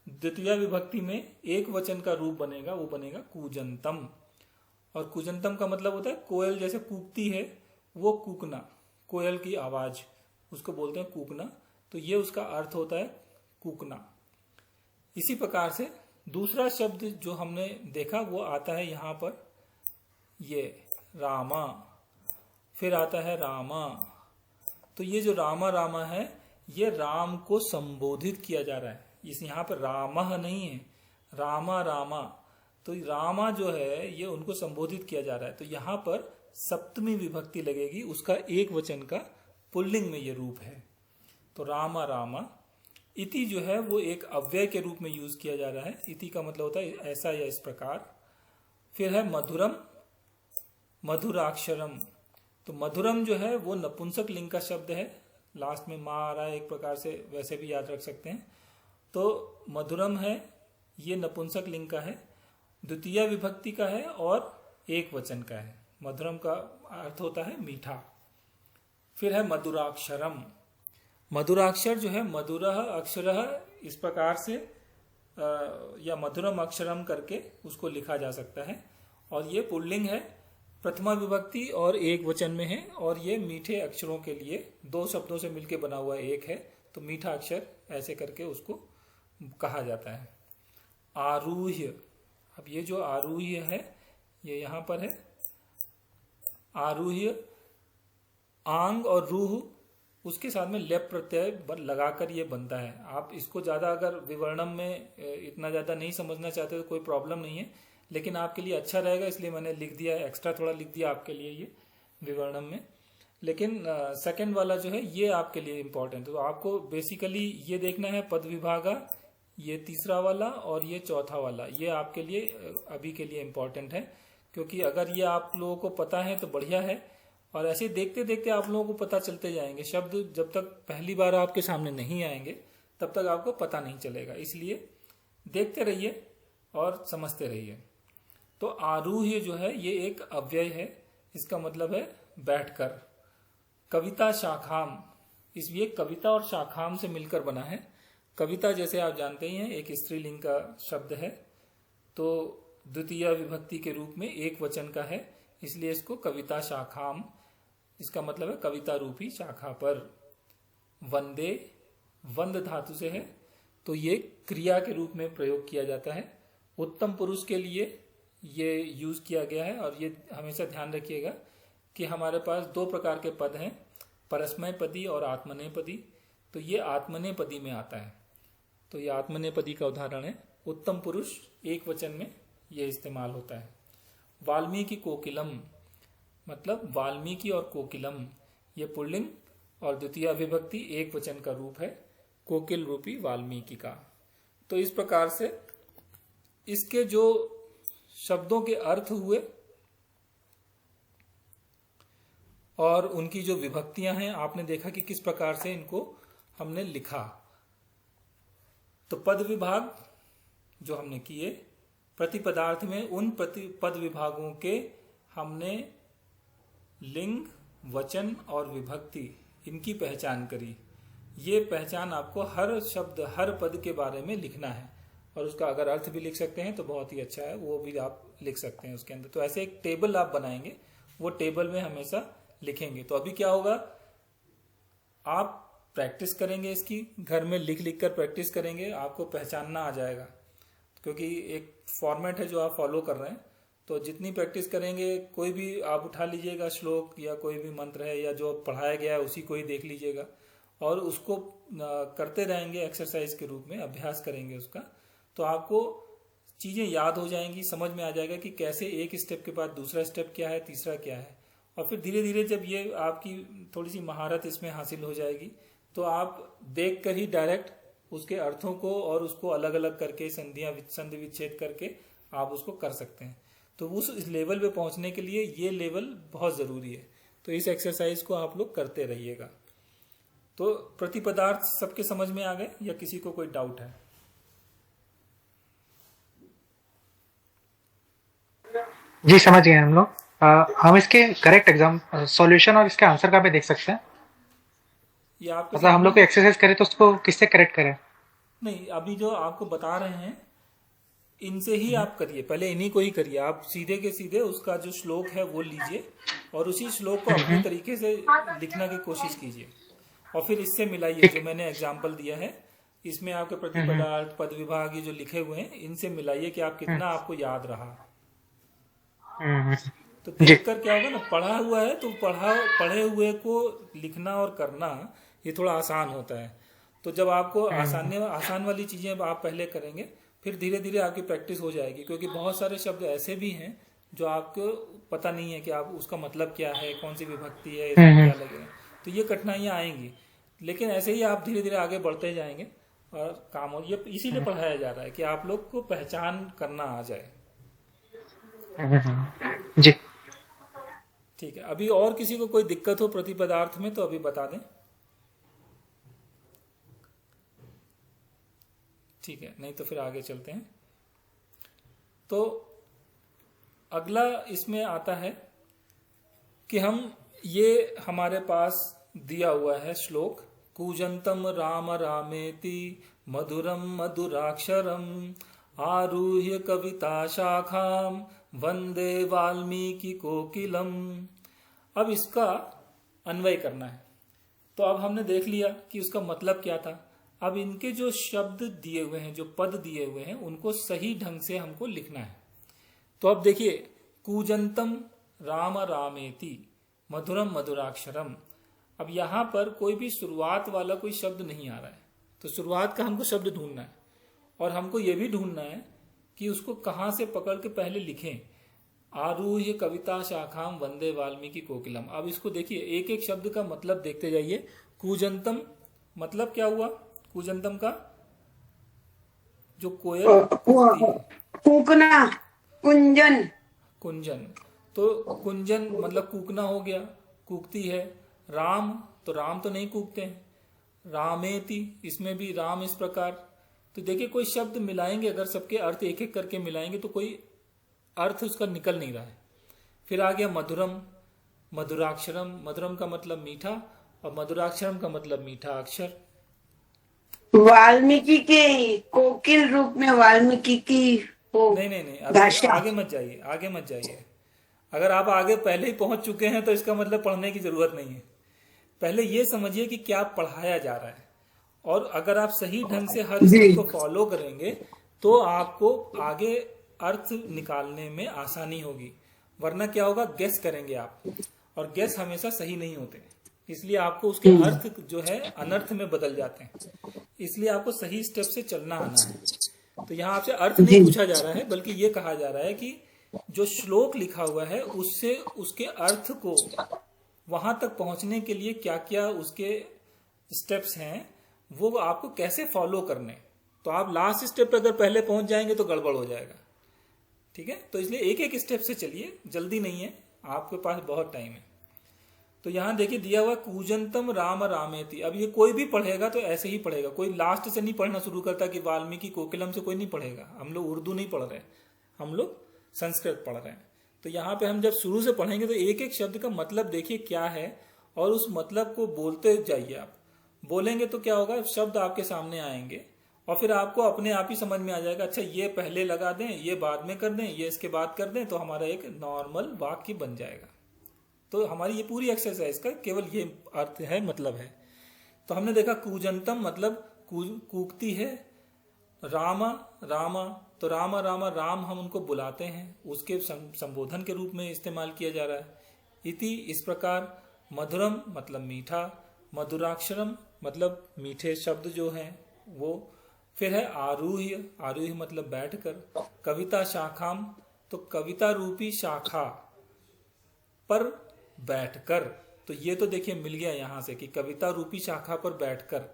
द्वितीय विभक्ति में एक वचन का रूप बनेगा वो बनेगा कूजंतम। और कूजंतम का मतलब होता है कोयल जैसे कूकती है वो कूकना, कोयल की आवाज, उसको बोलते हैं कूकना। तो ये उसका अर्थ होता है कूकना। इसी प्रकार से दूसरा शब्द जो हमने देखा वो आता है यहां पर, ये रामा, फिर आता है रामा। तो ये जो रामा रामा है ये राम को संबोधित किया जा रहा है, इस यहाँ पर रामा नहीं है, रामा रामा। तो रामा जो है ये उनको संबोधित किया जा रहा है। तो यहाँ पर सप्तमी विभक्ति लगेगी, उसका एक वचन का पुल्लिंग में ये रूप है। तो रामा रामा। इति जो है वो एक अव्यय के रूप में यूज किया जा रहा है। इति का मतलब होता है ऐसा या इस प्रकार। फिर है मधुरम मधुराक्षरम। तो मधुरम जो है वो नपुंसक लिंग का शब्द है, लास्ट में माँ आ रहा है एक प्रकार से, वैसे भी याद रख सकते हैं। तो मधुरम है ये नपुंसक लिंग का है, द्वितीय विभक्ति का है और एक वचन का है। मधुरम का अर्थ होता है मीठा। फिर है मधुराक्षरम। मधुराक्षर जो है मधुरः अक्षरः इस प्रकार से या मधुरम अक्षरम करके उसको लिखा जा सकता है। और ये पुल्लिंग है, प्रथमा विभक्ति और एक वचन में है, और ये मीठे अक्षरों के लिए दो शब्दों से मिलकर बना हुआ एक है, तो मीठा अक्षर ऐसे करके उसको कहा जाता है। आरूह्य। अब ये जो आरूह्य है ये यहां पर है, आरूह्य आंग और रूह उसके साथ में लेप प्रत्यय लगाकर ये बनता है। आप इसको ज्यादा अगर विवरणम में इतना ज्यादा नहीं समझना चाहते तो कोई प्रॉब्लम नहीं है, लेकिन आपके लिए अच्छा रहेगा इसलिए मैंने लिख दिया, एक्स्ट्रा थोड़ा लिख दिया आपके लिए ये विवरणम में। लेकिन सेकंड वाला जो है ये आपके लिए इंपॉर्टेंट है। तो आपको बेसिकली ये देखना है पद विभागा, ये तीसरा वाला और ये चौथा वाला, ये आपके लिए अभी के लिए इंपॉर्टेंट है। क्योंकि अगर ये आप लोगों को पता है तो बढ़िया है, और ऐसे देखते देखते आप लोगों को पता चलते जाएंगे। शब्द जब तक पहली बार आपके सामने नहीं आएंगे तब तक आपको पता नहीं चलेगा, इसलिए देखते रहिए और समझते रहिए। तो आरूह्य जो है ये एक अव्यय है, इसका मतलब है बैठकर। कविता शाखाम, इसलिए कविता और शाखाम से मिलकर बना है। कविता जैसे आप जानते ही हैं एक स्त्रीलिंग का शब्द है, तो द्वितीय विभक्ति के रूप में एक वचन का है, इसलिए इसको कविता शाखाम, इसका मतलब है कविता रूपी शाखा पर। वंदे, वंद धातु से है, तो ये क्रिया के रूप में प्रयोग किया जाता है। उत्तम पुरुष के लिए ये यूज किया गया है। और ये हमेशा ध्यान रखिएगा कि हमारे पास दो प्रकार के पद हैं, परस्मैपदी और आत्मनेपदी। तो ये आत्मनेपदी में आता है। तो ये आत्मनेपदी का उदाहरण है। उत्तम पुरुष एक वचन में ये इस्तेमाल होता है। वाल्मीकि कोकिलम, मतलब वाल्मीकि और कोकिलम, ये पुल्लिंग और द्वितीय विभक्ति एक वचन का रूप है कोकिल रूपी वाल्मीकि का। तो इस प्रकार से इसके जो शब्दों के अर्थ हुए और उनकी जो विभक्तियां हैं, आपने देखा कि किस प्रकार से इनको हमने लिखा। तो पद विभाग जो हमने किए, प्रतिपदार्थ में उन पद विभागों के हमने लिंग, वचन और विभक्ति इनकी पहचान करी। ये पहचान आपको हर शब्द, हर पद के बारे में लिखना है और उसका अगर अर्थ भी लिख सकते हैं तो बहुत ही अच्छा है, वो भी आप लिख सकते हैं उसके अंदर। तो ऐसे एक टेबल आप बनाएंगे, वो टेबल में हमेशा लिखेंगे। तो अभी क्या होगा, आप प्रैक्टिस करेंगे, इसकी घर में लिख लिख कर प्रैक्टिस करेंगे, आपको पहचानना आ जाएगा। क्योंकि एक फॉर्मेट है जो आप फॉलो कर रहे हैं। तो जितनी प्रैक्टिस करेंगे, कोई भी आप उठा लीजिएगा श्लोक या कोई भी मंत्र है या जो पढ़ाया गया है उसी को ही देख लीजिएगा और उसको करते रहेंगे, एक्सरसाइज के रूप में अभ्यास करेंगे उसका। तो आपको चीजें याद हो जाएंगी, समझ में आ जाएगा कि कैसे एक स्टेप के बाद दूसरा स्टेप क्या है, तीसरा क्या है। और फिर धीरे धीरे जब ये आपकी थोड़ी सी महारत इसमें हासिल हो जाएगी तो आप देख कर ही डायरेक्ट उसके अर्थों को और उसको अलग अलग करके संधि विच्छेद करके आप उसको कर सकते हैं। तो उस इस लेवल पे पहुंचने के लिए ये लेवल बहुत जरूरी है। तो इस एक्सरसाइज को आप लोग करते रहिएगा। तो प्रतिपदार्थ सबके समझ में आ गए या किसी को कोई डाउट है? जी समझ गए हम लोग। हम इसके करेक्ट एग्जाम सॉल्यूशन और इसके आंसर का भी देख सकते हैं। ये आपके मतलब हम लोग को एक्सरसाइज करें तो उसको किससे करेक्ट करें? नहीं, अभी जो आपको बता रहे हैं इनसे ही आप करिए, पहले इन्हीं को ही करिए। आप सीधे के सीधे उसका जो श्लोक है वो लीजिए और उसी श्लोक को अपने तरीके से लिखने की कोशिश कीजिए और फिर इससे मिलाइए। जो मैंने एग्जाम्पल दिया है इसमें आपके प्रतिपदार्थ, पद विभाग, ये जो लिखे हुए हैं इनसे मिलाइए कि आप कितना आपको याद रहा। तो देखकर क्या होगा ना, पढ़ा हुआ है तो पढ़े हुए को लिखना और करना ये थोड़ा आसान होता है। तो जब आपको आसान वाली चीजें आप पहले करेंगे फिर धीरे धीरे आपकी प्रैक्टिस हो जाएगी। क्योंकि बहुत सारे शब्द ऐसे भी हैं जो आपको पता नहीं है कि आप उसका मतलब क्या है, कौन सी विभक्ति है, इसमें क्या लगेगा। तो ये कठिनाइयां आएंगी, लेकिन ऐसे ही आप धीरे धीरे आगे बढ़ते जाएंगे और काम हो। ये इसीलिए पढ़ाया जा रहा है कि आप लोग को पहचान करना आ जाए। जी ठीक है। अभी और किसी को कोई दिक्कत हो प्रतिपदार्थ में तो अभी बता दें। ठीक है, नहीं तो फिर आगे चलते हैं। तो अगला इसमें आता है कि हम ये हमारे पास दिया हुआ है श्लोक, कूजंतम राम रामेति मधुरम मधुराक्षरम आरुह्य कविता शाखाम वंदे वाल्मीकि कोकिलम। अब इसका अन्वय करना है। तो अब हमने देख लिया कि उसका मतलब क्या था। अब इनके जो शब्द दिए हुए हैं, जो पद दिए हुए हैं, उनको सही ढंग से हमको लिखना है। तो अब देखिए, कूजंतम राम रामेति मधुरम मधुराक्षरम। अब यहां पर कोई भी शुरुआत वाला कोई शब्द नहीं आ रहा है, तो शुरुआत का हमको शब्द ढूंढना है और हमको ये भी ढूंढना है कि उसको कहां से पकड़ के पहले लिखें। आरूह्य कविता शाखाम वंदे वाल्मीकि कोकिलम। अब इसको देखिए, एक एक शब्द का मतलब देखते जाइए। कूजंतम मतलब क्या हुआ? कूजंतम का जो कोयल कूकना, कुंजन। कुंजन, तो कुंजन मतलब कूकना हो गया, कूकती है। राम, तो राम तो नहीं कूकते हैं। रामेति, इसमें भी राम इस प्रकार। तो देखिए, कोई शब्द मिलाएंगे, अगर सबके अर्थ एक एक करके मिलाएंगे तो कोई अर्थ उसका निकल नहीं रहा है। फिर आ गया मधुरम, मधुराक्षरम। मधुरम का मतलब मीठा और मधुराक्षरम का मतलब मीठा अक्षर। वाल्मीकि के कोकिल रूप में वाल्मीकि की नहीं, अभी आगे मत जाइए, आगे मत जाइए। अगर आप आगे पहले ही पहुंच चुके हैं तो इसका मतलब पढ़ने की जरूरत नहीं है। पहले ये समझिए कि क्या पढ़ाया जा रहा है और अगर आप सही ढंग से हर स्टेप को फॉलो करेंगे तो आपको आगे अर्थ निकालने में आसानी होगी। वरना क्या होगा, गेस करेंगे आप, और गेस हमेशा सही नहीं होते, इसलिए आपको उसके अर्थ जो है अनर्थ में बदल जाते हैं। इसलिए आपको सही स्टेप से चलना आना है। तो यहाँ आपसे अर्थ नहीं पूछा जा रहा है, बल्कि ये कहा जा रहा है कि जो श्लोक लिखा हुआ है उससे उसके अर्थ को वहां तक पहुंचने के लिए क्या क्या उसके स्टेप्स हैं, वो आपको कैसे फॉलो करने। तो आप लास्ट स्टेप पे अगर पहले पहुंच जाएंगे तो गड़बड़ हो जाएगा। ठीक है, तो इसलिए एक एक स्टेप से चलिए, जल्दी नहीं है, आपके पास बहुत टाइम है। तो यहां देखिए दिया हुआ कूजंतम राम रामेति। अब ये कोई भी पढ़ेगा तो ऐसे ही पढ़ेगा, कोई लास्ट से नहीं पढ़ना शुरू करता कि वाल्मीकि कोकिलम से कोई नहीं पढ़ेगा। हम लोग उर्दू नहीं पढ़ रहे, हम लोग संस्कृत पढ़ रहे हैं। तो यहाँ पे हम जब शुरू से पढ़ेंगे तो एक एक शब्द का मतलब देखिए क्या है, और उस मतलब को बोलते जाइए। आप बोलेंगे तो क्या होगा, शब्द आपके सामने आएंगे और फिर आपको अपने आप ही समझ में आ जाएगा, अच्छा ये पहले लगा दें, ये बाद में कर दें, ये इसके बाद कर दें, तो हमारा एक नॉर्मल वाक्य बन जाएगा। तो हमारी ये पूरी एक्सरसाइज का केवल ये अर्थ है, मतलब है। तो हमने देखा कूजंतम मतलब कूकती है, रामा रामा, तो रामा रामा राम हम उनको बुलाते हैं, उसके संबोधन के रूप में इस्तेमाल किया जा रहा है। इति इस प्रकार, मधुरम मतलब मीठा, मधुराक्षरम मतलब मीठे शब्द जो हैं वो, फिर है आरूह्य, आरूह्य मतलब बैठकर, कविता शाखाम तो कविता रूपी शाखा पर बैठकर। तो ये तो देखिए मिल गया यहां से कि कविता रूपी शाखा पर बैठकर।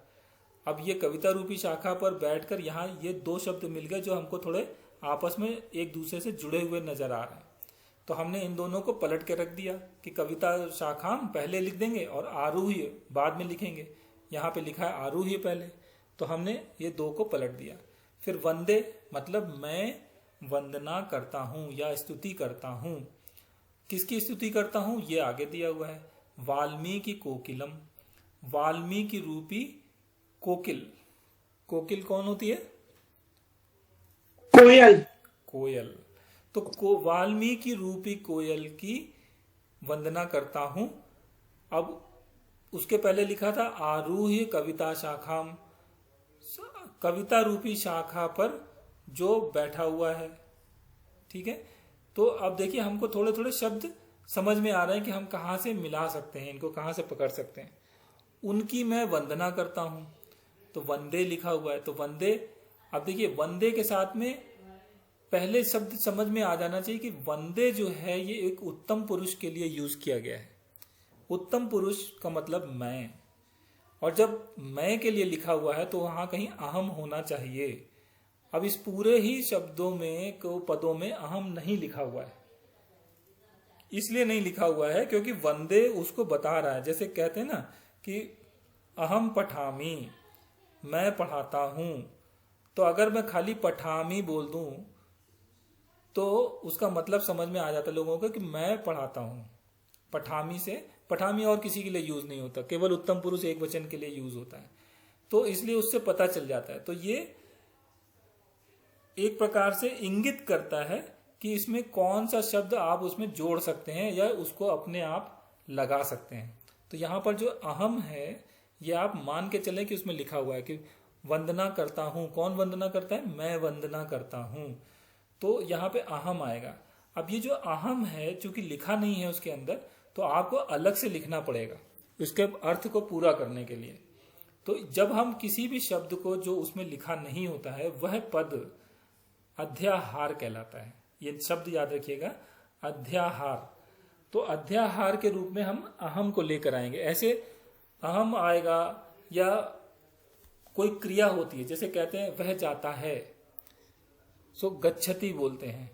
अब ये कविता रूपी शाखा पर बैठकर, यहाँ ये दो शब्द मिल गए जो हमको थोड़े आपस में एक दूसरे से जुड़े हुए नजर आ रहे हैं। तो हमने इन दोनों को पलट के रख दिया कि कविता शाखाम पहले लिख देंगे और आरूह्य बाद में लिखेंगे। यहाँ पे लिखा है आरूह्य पहले, तो हमने ये दो को पलट दिया। फिर वंदे मतलब मैं वंदना करता हूं या स्तुति करता हूं। किसकी स्तुति करता हूं, ये आगे दिया हुआ है। वाल्मीकि कोकिलम, वाल्मीकि रूपी कोकिल। कोकिल कौन होती है, कोयल। कोयल। तो वाल्मीकि रूपी कोयल की वंदना करता हूं। अब उसके पहले लिखा था आरूह्य कविता शाखाम, कविता रूपी शाखा पर जो बैठा हुआ है। ठीक है, तो अब देखिए हमको थोड़े थोड़े शब्द समझ में आ रहे हैं कि हम कहां से मिला सकते हैं, इनको कहां से पकड़ सकते हैं। उनकी मैं वंदना करता हूं, तो वंदे लिखा हुआ है, तो वंदे। अब देखिए वंदे के साथ में पहले शब्द समझ में आ जाना चाहिए कि वंदे जो है ये एक उत्तम पुरुष के लिए यूज किया गया है। उत्तम पुरुष का मतलब मैं, और जब मैं के लिए लिखा हुआ है तो वहां कहीं अहम होना चाहिए। अब इस पूरे ही शब्दों में को पदों में अहम नहीं लिखा हुआ है। इसलिए नहीं लिखा हुआ है क्योंकि वंदे उसको बता रहा है। जैसे कहते हैं ना कि अहम पठामी, मैं पढ़ाता हूं, तो अगर मैं खाली पठामी बोल दूं तो उसका मतलब समझ में आ जाता है लोगों को कि मैं पढ़ाता हूं। पठामी से, पठामी और किसी के लिए यूज नहीं होता, केवल उत्तम पुरुष एक वचन के लिए यूज होता है, तो इसलिए उससे पता चल जाता है। तो ये एक प्रकार से इंगित करता है कि इसमें कौन सा शब्द आप उसमें जोड़ सकते हैं या उसको अपने आप लगा सकते हैं। तो यहां पर जो अहम है ये आप मान के चलें कि उसमें लिखा हुआ है कि वंदना करता हूं। कौन वंदना करता है, मैं वंदना करता हूं, तो यहाँ पे अहम आएगा। अब ये जो अहम है चूंकि लिखा नहीं है उसके अंदर, तो आपको अलग से लिखना पड़ेगा उसके अर्थ को पूरा करने के लिए। तो जब हम किसी भी शब्द को जो उसमें लिखा नहीं होता है वह पद अध्याहार कहलाता है। ये शब्द याद रखिएगा, अध्याहार। तो अध्याहार के रूप में हम अहम को लेकर आएंगे। ऐसे अहम आएगा या कोई क्रिया होती है, जैसे कहते हैं वह जाता है, सो गच्छति बोलते हैं।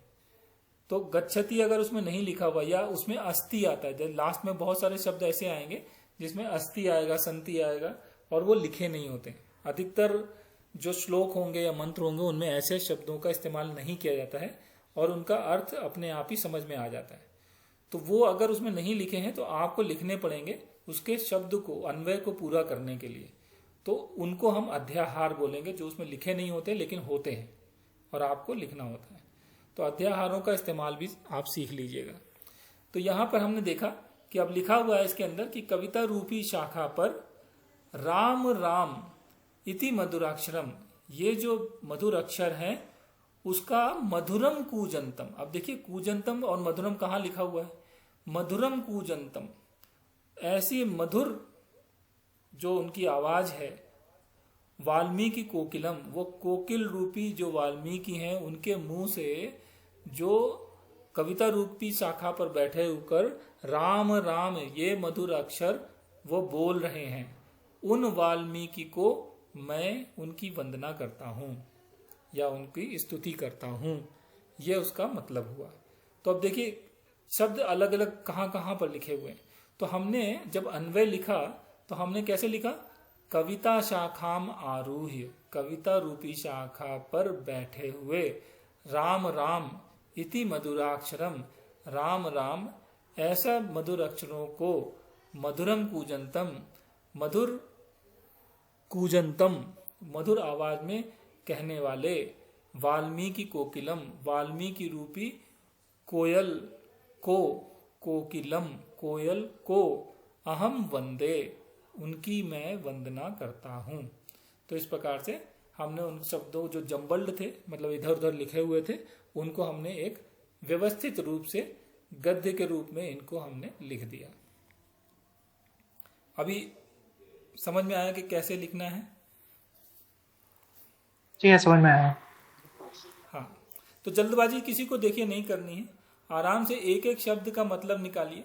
तो गच्छति अगर उसमें नहीं लिखा हुआ या उसमें अस्ति आता है, लास्ट में बहुत सारे शब्द ऐसे आएंगे जिसमें अस्ति आएगा, संति आएगा, और वो लिखे नहीं होते। अधिकतर जो श्लोक होंगे या मंत्र होंगे उनमें ऐसे शब्दों का इस्तेमाल नहीं किया जाता है और उनका अर्थ अपने आप ही समझ में आ जाता है। तो वो अगर उसमें नहीं लिखे हैं तो आपको लिखने पड़ेंगे उसके शब्द को, अन्वय को पूरा करने के लिए। तो उनको हम अध्याहार बोलेंगे, जो उसमें लिखे नहीं होते लेकिन होते हैं और आपको लिखना होता है। तो अध्याहारों का इस्तेमाल भी आप सीख लीजिएगा। तो यहां पर हमने देखा कि अब लिखा हुआ है इसके अंदर कि कविता रूपी शाखा पर राम राम, इति मधुराक्षरम, ये जो मधुर अक्षर है उसका मधुरम कूजंतम। अब देखिए कूजंतम और मधुरम कहाँ लिखा हुआ है, मधुरम कूजंतम, ऐसी मधुर जो उनकी आवाज है। वाल्मीकि कोकिलम, वो कोकिल रूपी जो वाल्मीकि हैं उनके मुंह से जो कविता रूपी शाखा पर बैठे होकर राम राम ये मधुर अक्षर वो बोल रहे हैं, उन वाल्मीकि को मैं उनकी वंदना करता हूं या उनकी स्तुति करता हूं, ये उसका मतलब हुआ। तो अब देखिए शब्द अलग अलग कहाँ कहाँ पर लिखे हुए हैं। तो हमने जब अन्वय लिखा तो हमने कैसे लिखा, कविता शाखाम आरूह्य, कविता रूपी शाखा पर बैठे हुए, राम राम इति मधुराक्षरम, राम राम ऐसा मधुर अक्षरों को, मधुरम कूजंतम, मधुर कूजंतम, मधुर आवाज में कहने वाले, वाल्मीकि कोकिलम, वाल्मीकि रूपी कोयल को, कोकिलम कोयल को, अहम वंदे, उनकी मैं वंदना करता हूं। तो इस प्रकार से हमने उन शब्दों जो जम्बल्ड थे, मतलब इधर उधर लिखे हुए थे, उनको हमने एक व्यवस्थित रूप से गद्य के रूप में इनको हमने लिख दिया। अभी समझ में आया कि कैसे लिखना है? जी हाँ, समझ में आया। हाँ, तो जल्दबाजी किसी को देखिए नहीं करनी है, आराम से एक एक शब्द का मतलब निकालिए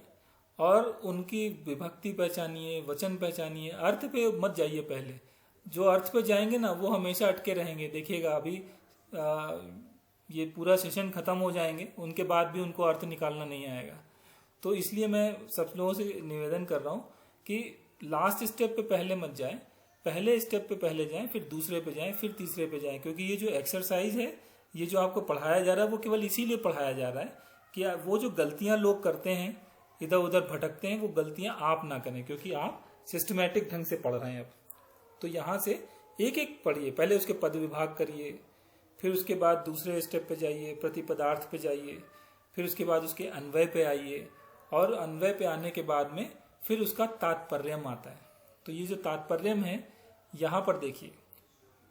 और उनकी विभक्ति पहचानिए, वचन पहचानिए, अर्थ पे मत जाइए। पहले जो अर्थ पे जाएंगे ना वो हमेशा अटके रहेंगे। देखिएगा अभी ये पूरा सेशन खत्म हो जाएंगे, उनके बाद भी उनको अर्थ निकालना नहीं आएगा। तो इसलिए मैं सब लोगों से निवेदन कर रहा हूँ कि लास्ट स्टेप पे पहले मत जाए, पहले स्टेप पे पहले जाएं, फिर दूसरे पे जाएं, फिर तीसरे पे जाएं। क्योंकि ये जो एक्सरसाइज है, ये जो आपको पढ़ाया जा रहा है, वो केवल इसीलिए पढ़ाया जा रहा है कि वो जो गलतियां लोग करते हैं, इधर उधर भटकते हैं, वो गलतियां आप ना करें, क्योंकि आप सिस्टमैटिक ढंग से पढ़ रहे हैं। अब तो यहाँ से एक एक पढ़िए, पहले उसके पद विभाग करिए, फिर उसके बाद दूसरे स्टेप पे जाइए, प्रतिपदार्थ पे जाइए, फिर उसके बाद उसके अन्वय पे आइए, और अन्वय पे आने के बाद में फिर उसका तात्पर्यम आता है। तो ये जो तात्पर्यम है यहाँ पर देखिए,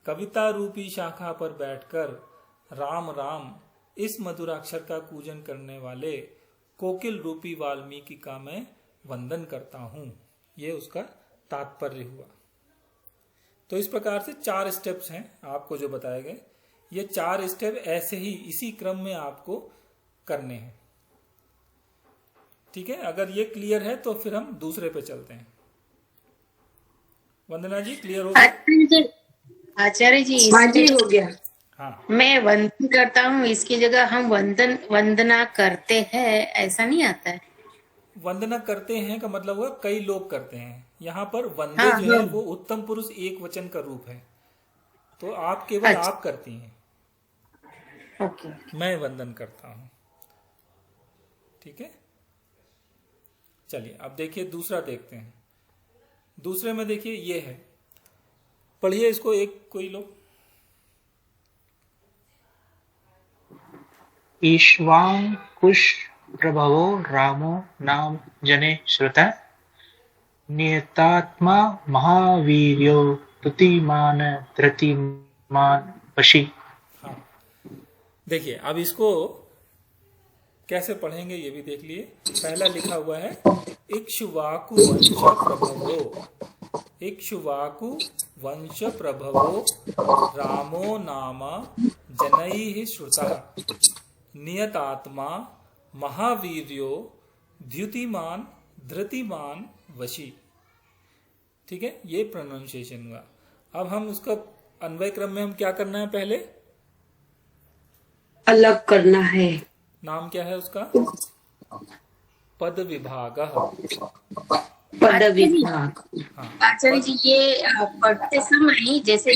कविता रूपी शाखा पर बैठकर राम राम इस मधुराक्षर का पूजन करने वाले कोकिल रूपी वाल्मीकि का मैं वंदन करता हूं, ये उसका तात्पर्य हुआ। तो इस प्रकार से 4 स्टेप्स हैं आपको जो बताए गए, ये 4 स्टेप ऐसे ही इसी क्रम में आपको करने हैं। ठीक है, अगर ये क्लियर है तो फिर हम दूसरे पे चलते हैं। वंदना जी क्लियर हो गया? आचार्य जी हाँ जी, हो गया। हाँ, मैं वंदन करता हूँ, इसकी जगह हम वंदना करते हैं, ऐसा नहीं आता है। वंदना करते हैं का मतलब हुआ कई लोग करते हैं। यहाँ पर वंदे हाँ, जो है हाँ। वो उत्तम पुरुष एक वचन का रूप है, तो आप केवल अच्छा। आप करती हैं, ओके। मैं वंदन करता हूं। ठीक है, चलिए अब देखिए दूसरा देखते हैं। दूसरे में देखिए ये है, पढ़िए इसको एक कोई लोग। ईश्वांकुश प्रभवो रामो नाम जने श्रुता, नियतात्मा महावीर्यो तुतिमान धृतिमान वशी। हाँ, देखिए अब इसको कैसे पढ़ेंगे ये भी देख लिए। पहला लिखा हुआ है इक्ष्वाकु वंश प्रभवो, इक्ष्वाकु वंश प्रभवो रामो नाम जनैः श्रुतः, नियतात्मा महावीर्यो द्युतिमान धृतिमान वशी। ठीक है, ये प्रोनाउंसिएशन हुआ। अब हम उसका अन्वय क्रम में हम क्या करना है, पहले अलग करना है। नाम क्या है उसका, पद विभाग। पद विभाग। हाँ, आचार्य जी ये पढ़ते समय जैसे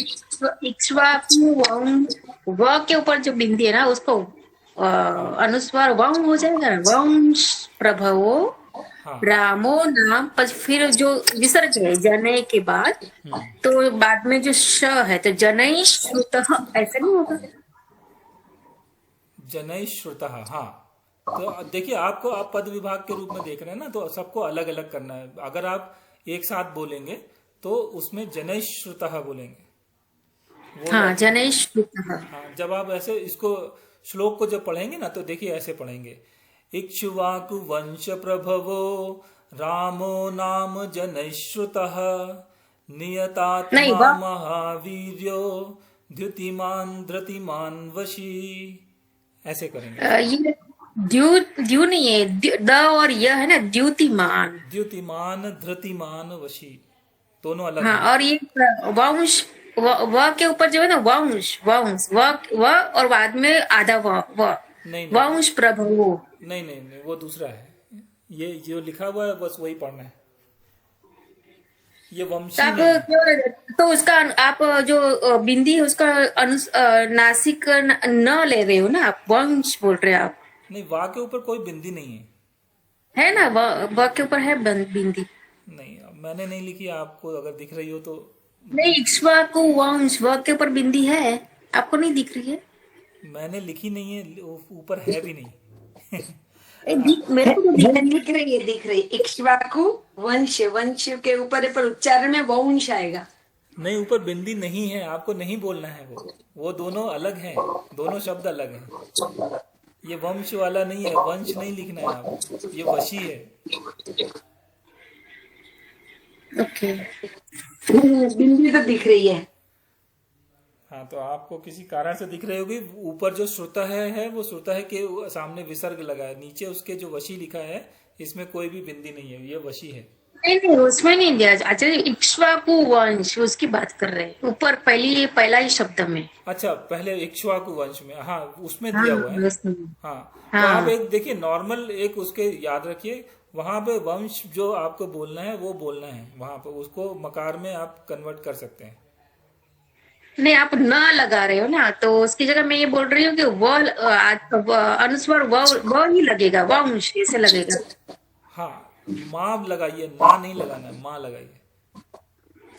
इक्ष्वाकु व के ऊपर जो बिंदी है ना, उसको अनुस्वार वंश हो जाएगा, वंश प्रभवो हाँ, रामो नाम, फिर जो विसर्ग है जने के बाद, तो बाद में जो श है तो जनै श्रुतः, ऐसा नहीं होगा? जनैः श्रुतः। हाँ, तो देखिए आपको, आप पद विभाग के रूप में देख रहे हैं ना, तो सबको अलग अलग करना है। अगर आप एक साथ बोलेंगे तो उसमें जनैः श्रुतः बोलेंगे, वो हाँ, लग जनै श्रुतः। हाँ, जब आप ऐसे इसको श्लोक को जब पढ़ेंगे ना तो देखिए ऐसे पढ़ेंगे। इक्ष्वाकु वंश प्रभवो रामो नाम जनैश्रुतः नहीं, नियतात्मा वह महावीर्यो द्युतिमान धृतिमान वशी। ऐसे करेंगे। ये द्यू द्यू नहीं है, द और यह है ना, द्युतिमान। द्युतिमान धृतिमान वशी दोनों अलग हाँ, हैं। और ये वंश, व के ऊपर जो है ना, वंश वंश, व और बाद में आधा व नहीं नहीं वंश प्रभु। नहीं नहीं नहीं, वो दूसरा है। ये जो लिखा हुआ है बस वही पढ़ना है। ये तो वंशी आप नहीं है। तो उसका आप जो बिंदी है उसका नासिक न ले रहे हो ना, आप वंश बोल रहे हो आप, नहीं, वा के ऊपर कोई बिंदी नहीं है। है ना, व के ऊपर है बिंदी। नहीं, अब मैंने नहीं लिखी, आपको अगर दिख रही हो तो। नहीं, इक्ष्वाकु वंश, व के ऊपर बिंदी है, आपको नहीं दिख रही है? मैंने लिखी नहीं है, ऊपर है भी नहीं। मेरे को तो दिख रही है, दिख रही है। इक्ष्वाकु वंश, वंश के ऊपर है, पर उच्चारण में वंश आएगा। नहीं, ऊपर बिंदी नहीं है, आपको नहीं बोलना है। वो दोनों अलग हैं, दोनों शब्द अलग हैं। ये वंश वाला नहीं है, वंश नहीं लिखना है आप, ये वशी है। ओके। बिंदी तो दिख रही है। हाँ, तो आपको किसी कारण से दिख रही होगी। ऊपर जो श्रुता है वो श्रुता है के सामने विसर्ग लगा है, नीचे उसके जो वशी लिखा है इसमें कोई भी बिंदी नहीं है, ये वशी है। नहीं नहीं, उसमें नहीं दिया। अच्छा, इक्ष्वाकु वंश उसकी बात कर रहे हैं, ऊपर पहला ही शब्द में। अच्छा, पहले इक्ष्वाकु वंश में, हाँ उसमें हाँ, दिया हुआ है। उसमें। हाँ, तो हाँ। आप एक देखिए, नॉर्मल एक उसके याद रखिए, वहां पे वंश जो आपको बोलना है वो बोलना है, वहां पे उसको मकार में आप कन्वर्ट कर सकते हैं। नहीं, आप न लगा रहे हो ना, तो उसकी जगह मैं ये बोल रही हूँ कि अनुस्वार व ही लगेगा, वंश ऐसे लगेगा। हाँ, माँ लगाइए, ना नहीं लगाना है, माँ लगाइए।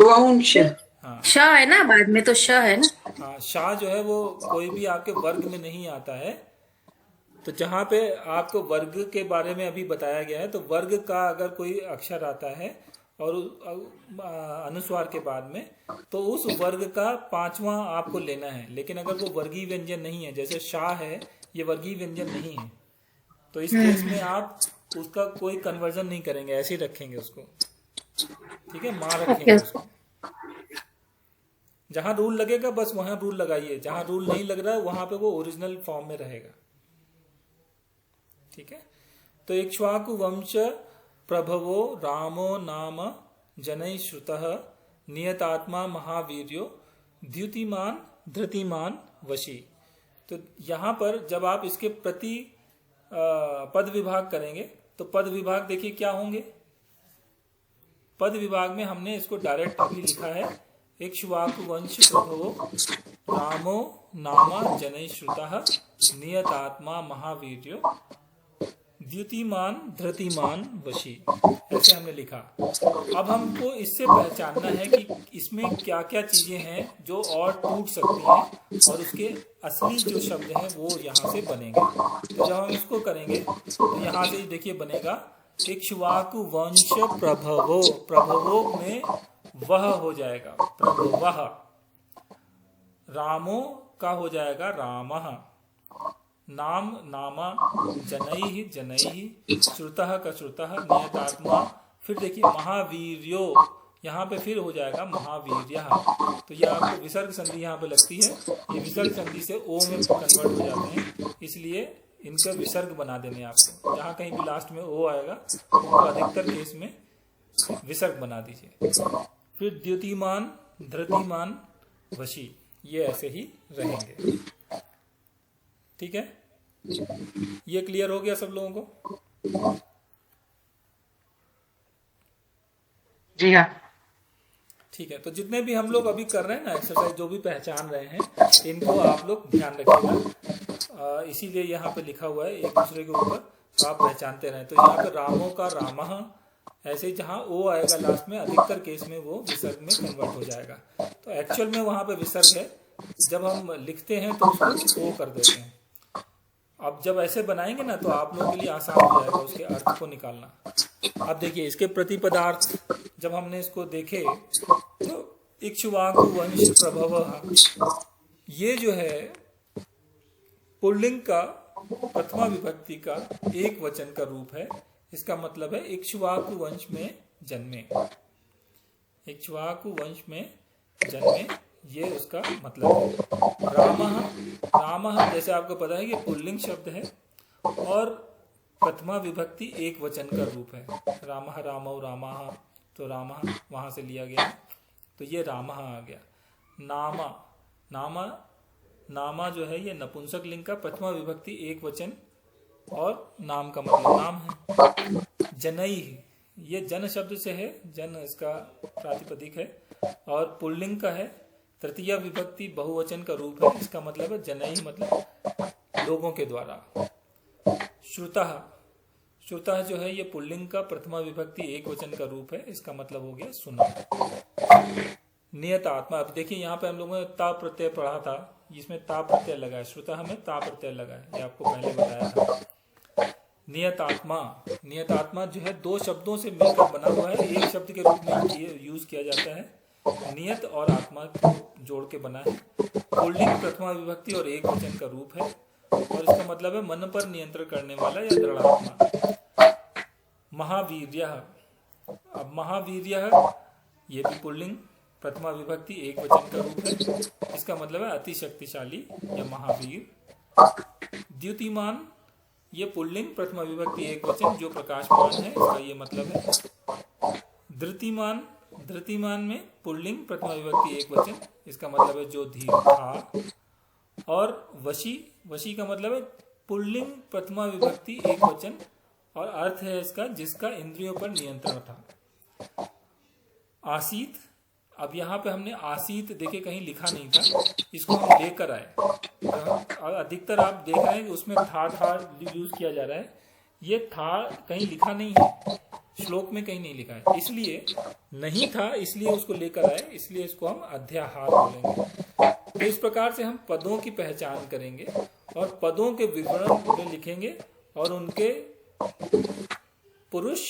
वंश। हाँ श है ना, बाद में तो श है ना। हाँ, शाह जो है वो कोई भी आपके वर्ग में नहीं आता है। तो जहाँ पे आपको वर्ग के बारे में अभी बताया गया है, तो वर्ग का अगर कोई अक्षर आता है और अनुस्वार के बाद में, तो उस वर्ग का पांचवा आपको लेना है। लेकिन अगर वो वर्गीय व्यंजन नहीं है, जैसे शाह है, ये वर्गीय व्यंजन नहीं है, तो इस केस में आप उसका कोई कन्वर्जन नहीं करेंगे, ऐसे ही रखेंगे उसको। ठीक है, माँ रखेंगे उसको। जहां रूल लगेगा बस वहां रूल लगाइए, जहां रूल नहीं लग रहा है वहां पे वो ओरिजिनल फॉर्म में रहेगा। ठीक है, तो इक्ष्वाकु वंश प्रभवो रामो नाम जनै श्रुतः नियतात्मा महावीर्यो द्युतिमान धृतिमान वशी। तो यहाँ पर जब आप इसके प्रति पद विभाग करेंगे तो पद विभाग देखिए क्या होंगे। पद विभाग में हमने इसको डायरेक्ट अभी लिखा है, इक्ष्वाकु वंश प्रभवो रामो नामा जनै श्रुतः नियतात्मा महावीर्यो द्युतिमान धृतिमान वशी, ऐसे हमने लिखा। अब हमको इससे पहचानना है कि इसमें क्या क्या चीजें हैं जो और टूट सकती हैं और उसके असली जो शब्द हैं वो यहाँ से बनेंगे। तो जब हम इसको करेंगे तो यहाँ से देखिए बनेगा इक्ष्वाकु वंश प्रभवो, प्रभवो में वह हो जाएगा प्रभवः, रामो का हो जाएगा रामः, नाम नामा, जनैः जनैः, श्रुतः का श्रुतः, नियतात्मा। फिर देखिए महावीर्यो, यहाँ पे फिर हो जाएगा महावीर्यः। तो ये आपको विसर्ग संधि यहाँ पे लगती है, ये विसर्ग संधि से ओ में कन्वर्ट हो जाते हैं, इसलिए इनका विसर्ग बना देने आपको। जहाँ कहीं भी लास्ट में ओ आएगा उनको अधिकतर केस में विसर्ग बना दीजिए। फिर द्युतिमान धृतिमान वशी, ये ऐसे ही रहेंगे। ठीक है, ये क्लियर हो गया सब लोगों को? जी हाँ। ठीक है, तो जितने भी हम लोग अभी कर रहे हैं ना एक्सरसाइज, जो भी पहचान रहे हैं, इनको आप लोग ध्यान रखिएगा। इसीलिए यहाँ पे लिखा हुआ है एक दूसरे के ऊपर, तो आप पहचानते रहें। तो यहाँ पे रामो का रामः, ऐसे ही जहाँ ओ आएगा लास्ट में, अधिकतर केस में वो विसर्ग में कन्वर्ट हो जाएगा। तो एक्चुअल में वहाँ पे विसर्ग है, जब हम लिखते हैं तो उसको ओ कर देते हैं। अब जब ऐसे बनाएंगे ना तो आप लोगों के लिए आसान हो जाएगा उसके अर्थ को निकालना। अब देखिए इसके प्रतिपदार्थ जब हमने इसको देखे तो इक्ष्वाकु वंश प्रभव, ये जो है पुल्लिंग का प्रथमा विभक्ति का एक वचन का रूप है। इसका मतलब है इक्ष्वाकु वंश में जन्मे, इक्ष्वाकु वंश में जन्मे, ये उसका मतलब है। रामः, रामः जैसे आपको पता है कि पुल्लिंग शब्द है और प्रथमा विभक्ति एक वचन का रूप है। रामः, रामौ, रामाः, तो रामः वहां से लिया गया, तो ये रामः आ गया। नामा, नामा, नामा जो है ये नपुंसक लिंग का प्रथमा विभक्ति एक वचन और नाम का मतलब नाम है। जनई, ये जन शब्द से है, जन इसका प्रातिपदिक है और पुल्लिंग का है, तृतीया विभक्ति बहुवचन का रूप है। इसका मतलब है जनई, मतलब लोगों के द्वारा। श्रुतः, श्रुतः जो है ये पुल्लिंग का प्रथमा विभक्ति एक वचन का रूप है। इसका मतलब हो गया सुना। नियत आत्मा, अब देखिए यहाँ पे हम लोगों ने ता प्रत्यय पढ़ा था, जिसमें ता प्रत्यय लगा है, श्रुतः में ता प्रत्यय लगा है, ये आपको पहले बताया था। नियत आत्मा, नियत आत्मा जो है दो शब्दों से मिलकर बना हुआ है, एक शब्द के रूप में यूज किया जाता है। नियत और आत्मा को जोड़ के बना है। पुल्लिंग प्रथमा विभक्ति और एक वचन का रूप है और इसका मतलब है मन पर नियंत्रण करने वाला या दृढ़ात्मा। महावीर्यः, अब महावीर्यः ये भी पुल्लिंग प्रथमा विभक्ति एक वचन का रूप है। इसका मतलब है अति शक्तिशाली या महावीर। द्युतिमान, ये पुल्लिंग प्रथमा विभक्ति एक वचन जो प्रकाशमान है, इसका ये मतलब है। धृतिमान, धृतिमान में पुल्लिंग प्रथमा विभक्ति एक वचन, इसका मतलब है जो धीर था। और वशी, वशी का मतलब है पुल्लिंग प्रथमा विभक्ति एक वचन और अर्थ है इसका जिसका इंद्रियों पर नियंत्रण था। आसीत, अब यहाँ पे हमने आसीत देखे कहीं लिखा नहीं था, इसको हम लेकर आए। अधिकतर आप देख रहे हैं कि उसमें था यूज किया जा रहा है, ये था कहीं लिखा नहीं है, श्लोक में कहीं नहीं लिखा है, इसलिए नहीं था, इसलिए उसको लेकर आए, इसलिए इसको हम अध्याहार बोलेंगे। तो इस प्रकार से हम पदों की पहचान करेंगे और पदों के विवरण में लिखेंगे और उनके पुरुष,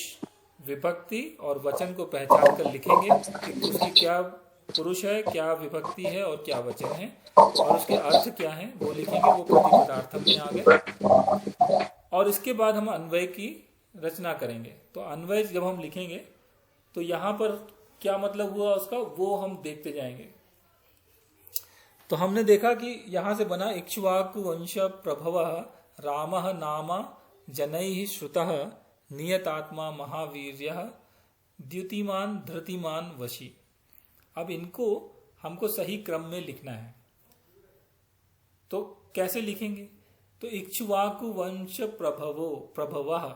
विभक्ति और वचन को पहचान कर लिखेंगे कि उसकी क्या पुरुष है, क्या विभक्ति है और क्या वचन है और उसके अर्थ क्या है वो लिखेंगे, वो प्रतिपदार्थम में आ गए। और इसके बाद हम अन्वय की रचना करेंगे। तो अन्वय जब हम लिखेंगे तो यहाँ पर क्या मतलब हुआ उसका, वो हम देखते जाएंगे। तो हमने देखा कि यहाँ से बना इक्ष्वाकु वंश प्रभवः रामः नाम जनैः श्रुतः नियतात्मा महावीर्यः द्युतिमान धृतिमान वशी। अब इनको हमको सही क्रम में लिखना है, तो कैसे लिखेंगे? तो इक्ष्वाकु वंश प्रभवो, प्रभवः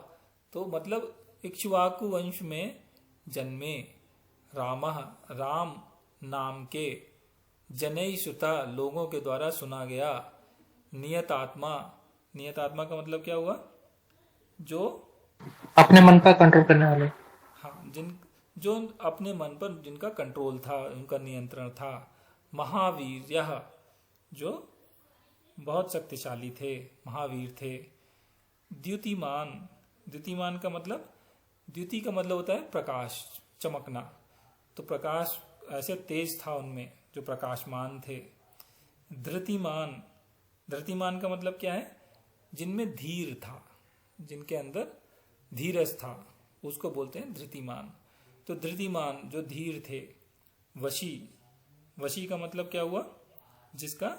तो मतलब इक्ष्वाकु वंश में जन्मे, रामः राम नाम के, जनै श्रुता लोगों के द्वारा सुना गया, नियत आत्मा, नियत आत्मा का मतलब क्या हुआ? जो अपने मन पर कंट्रोल करने वाले, हाँ, जो अपने मन पर जिनका कंट्रोल था, उनका नियंत्रण था। महावीर, यह जो बहुत शक्तिशाली थे, महावीर थे। द्युतिमान, द्युतिमान का मतलब, द्युति का मतलब होता है प्रकाश, चमकना, तो प्रकाश ऐसे तेज था उनमें जो प्रकाशमान थे। धृतिमान, धृतिमान का मतलब क्या है? जिनमें धीर था, जिनके अंदर धीरज था, उसको बोलते हैं धृतिमान। तो धृतिमान जो धीर थे। वशी, वशी का मतलब क्या हुआ? जिसका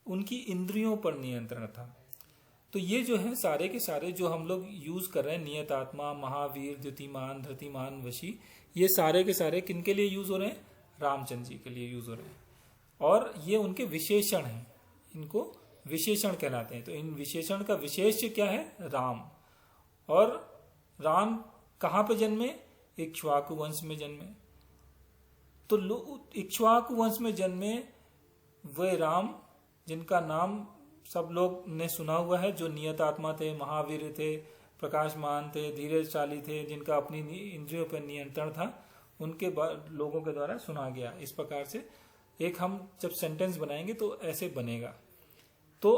उनकी इंद्रियों पर नियंत्रण था। तो ये जो है सारे के सारे जो हम लोग यूज कर रहे हैं, नियत आत्मा, महावीर, द्युतिमान, धृतिमान, वशी, ये सारे के सारे किनके लिए यूज हो रहे हैं? रामचंद्र जी के लिए यूज हो रहे हैं। और ये उनके विशेषण हैं, इनको विशेषण कहलाते हैं। तो इन विशेषण का विशेष्य क्या है? राम। और राम कहाँ पे जन्मे? इक्ष्वाकु वंश में जन्मे। तो इक्ष्वाकु वंश में जन्मे वे राम जिनका नाम सब लोग ने सुना हुआ है, जो नियत आत्मा थे, महावीर थे, प्रकाशमान थे, धीरजशाली थे, जिनका अपनी इंद्रियों पर नियंत्रण था, उनके लोगों के द्वारा सुना गया। इस प्रकार से एक हम जब सेंटेंस बनाएंगे तो ऐसे बनेगा। तो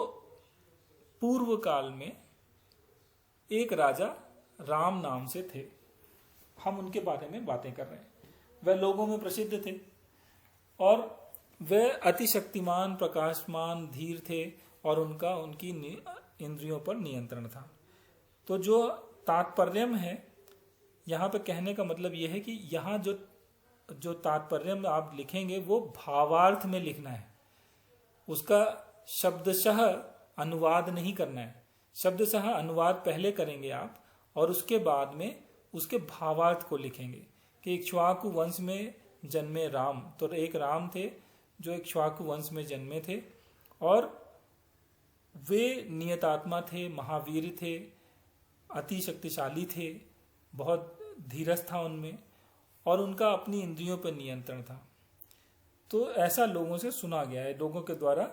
पूर्व काल में एक राजा राम नाम से थे, हम उनके बारे में बातें कर रहे हैं। वह लोगों में प्रसिद्ध थे। और वे अति शक्तिमान, प्रकाशमान, धीर थे और उनकी इंद्रियों पर नियंत्रण था। तो जो तात्पर्य है यहाँ पे कहने का मतलब यह है कि यहाँ जो तात्पर्य आप लिखेंगे वो भावार्थ में लिखना है, उसका शब्दशः अनुवाद नहीं करना है। शब्दशः अनुवाद पहले करेंगे आप और उसके बाद में उसके भावार्थ को लिखेंगे कि इक्ष्वाकु वंश में जन्मे राम। तो एक राम थे जो इक्ष्वाकु वंश में जन्मे थे और वे नियतात्मा थे, महावीर थे, अति शक्तिशाली थे, बहुत धीरज था उनमें और उनका अपनी इंद्रियों पर नियंत्रण था। तो ऐसा लोगों से सुना गया है, लोगों के द्वारा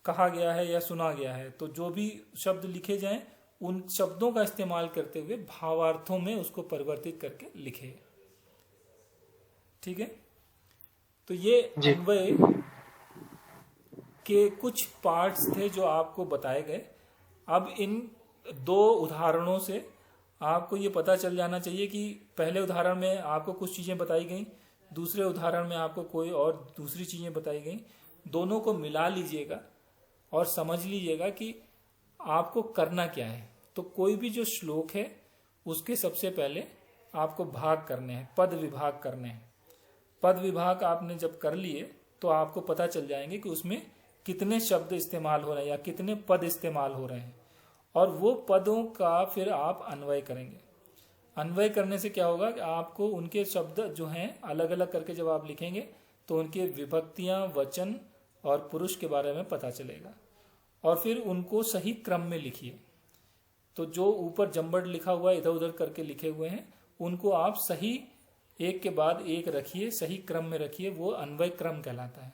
कहा गया है या सुना गया है। तो जो भी शब्द लिखे जाएं उन शब्दों का इस्तेमाल करते हुए भावार्थों में उसको परिवर्तित करके लिखे। ठीक है, तो ये अन्वय के कुछ पार्ट्स थे जो आपको बताए गए। अब इन दो उदाहरणों से आपको ये पता चल जाना चाहिए कि पहले उदाहरण में आपको कुछ चीजें बताई गई, दूसरे उदाहरण में आपको कोई और दूसरी चीजें बताई गई। दोनों को मिला लीजिएगा और समझ लीजिएगा कि आपको करना क्या है। तो कोई भी जो श्लोक है उसके सबसे पहले आपको भाग करने हैं, पद विभाग करने हैं। पद विभाग आपने जब कर लिए तो आपको पता चल जाएंगे कि उसमें कितने शब्द इस्तेमाल हो रहे हैं या कितने पद इस्तेमाल हो रहे हैं, और वो पदों का फिर आप अन्वय करेंगे। अन्वय करने से क्या होगा कि आपको उनके शब्द जो हैं अलग अलग करके जब आप लिखेंगे तो उनके विभक्तियां, वचन और पुरुष के बारे में पता चलेगा और फिर उनको सही क्रम में लिखिए। तो जो ऊपर जम्बड़ लिखा हुआ है, इधर उधर करके लिखे हुए हैं, उनको आप सही एक के बाद एक रखिए, सही क्रम में रखिए, वो अन्वय क्रम कहलाता है।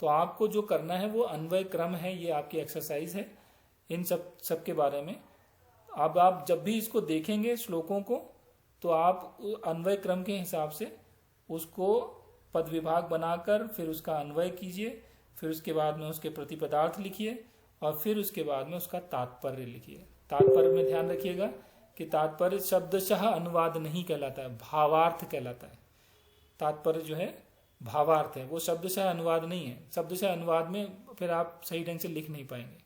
तो आपको जो करना है वो अन्वय क्रम है, ये आपकी एक्सरसाइज है इन सब के बारे में। अब आप जब भी इसको देखेंगे श्लोकों को तो आप अन्वय क्रम के हिसाब से उसको पद विभाग बनाकर फिर उसका अन्वय कीजिए, फिर उसके बाद में उसके प्रतिपदार्थ लिखिए और फिर उसके बाद में उसका तात्पर्य लिखिए। तात्पर्य में ध्यान रखिएगा कि तात्पर्य शब्दशः अनुवाद नहीं कहलाता है, भावार्थ कहलाता है। तात्पर्य जो है भावार्थ है, वो शब्दशः अनुवाद नहीं है। शब्दशः अनुवाद में फिर आप सही ढंग से लिख नहीं पाएंगे।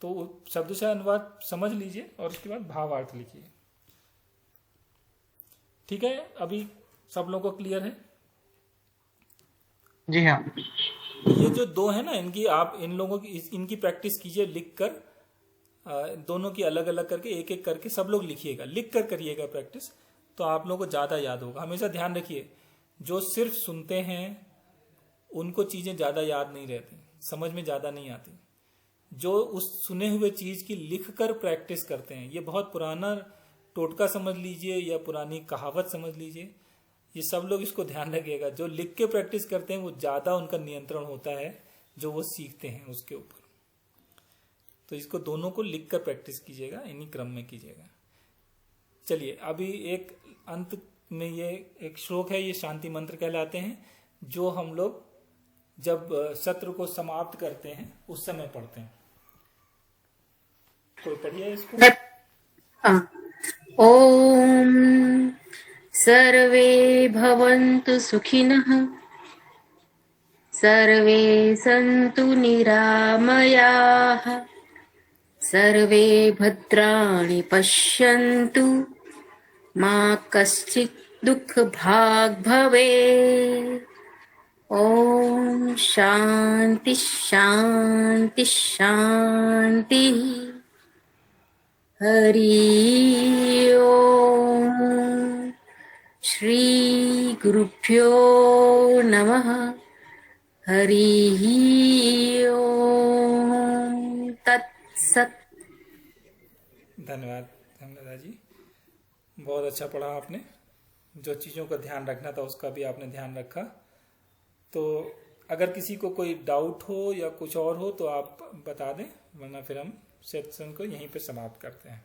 तो शब्दशः अनुवाद समझ लीजिए और उसके बाद भावार्थ लिखिए। ठीक है, अभी सब लोगों को क्लियर है? जी हाँ। ये जो दो है ना, इनकी आप इन लोगों की इनकी प्रैक्टिस कीजिए लिखकर, दोनों की अलग अलग करके एक एक करके सब लोग लिखिएगा, लिख कर करिएगा प्रैक्टिस, तो आप लोगों को ज्यादा याद होगा। हमेशा ध्यान रखिए, जो सिर्फ सुनते हैं उनको चीजें ज्यादा याद नहीं रहती, समझ में ज्यादा नहीं आती। जो उस सुने हुए चीज की लिख कर प्रैक्टिस करते हैं, ये बहुत पुराना टोटका समझ लीजिए या पुरानी कहावत समझ लीजिए, ये सब लोग इसको ध्यान रखिएगा। जो लिख के प्रैक्टिस करते हैं वो ज्यादा उनका नियंत्रण होता है जो वो सीखते हैं उसके ऊपर। तो इसको दोनों को लिख कर प्रैक्टिस कीजिएगा, इन्हीं क्रम में कीजिएगा। चलिए, अभी एक अंत में ये एक श्लोक है, ये शांति मंत्र कहलाते हैं, जो हम लोग जब सत्र को समाप्त करते हैं उस समय पढ़ते हैं। कोई पढ़िए इसको। ओम सर्वे भवन्तु सुखिनः, सर्वे सन्तु निरामयाः, सर्वे भद्राणि पश्यन्तु, मा कश्चित् दुःखभाग् भवेत्। ओम शांति शांति शांति। हरि ओम। श्री गुरुभ्यो नमः। हरि ओम तत्सत्। धन्यवाद धन्यवाद जी, बहुत अच्छा पढ़ा आपने। जो चीज़ों का ध्यान रखना था उसका भी आपने ध्यान रखा। तो अगर किसी को कोई डाउट हो या कुछ और हो तो आप बता दें, वरना फिर हम सेशन को यहीं पे समाप्त करते हैं।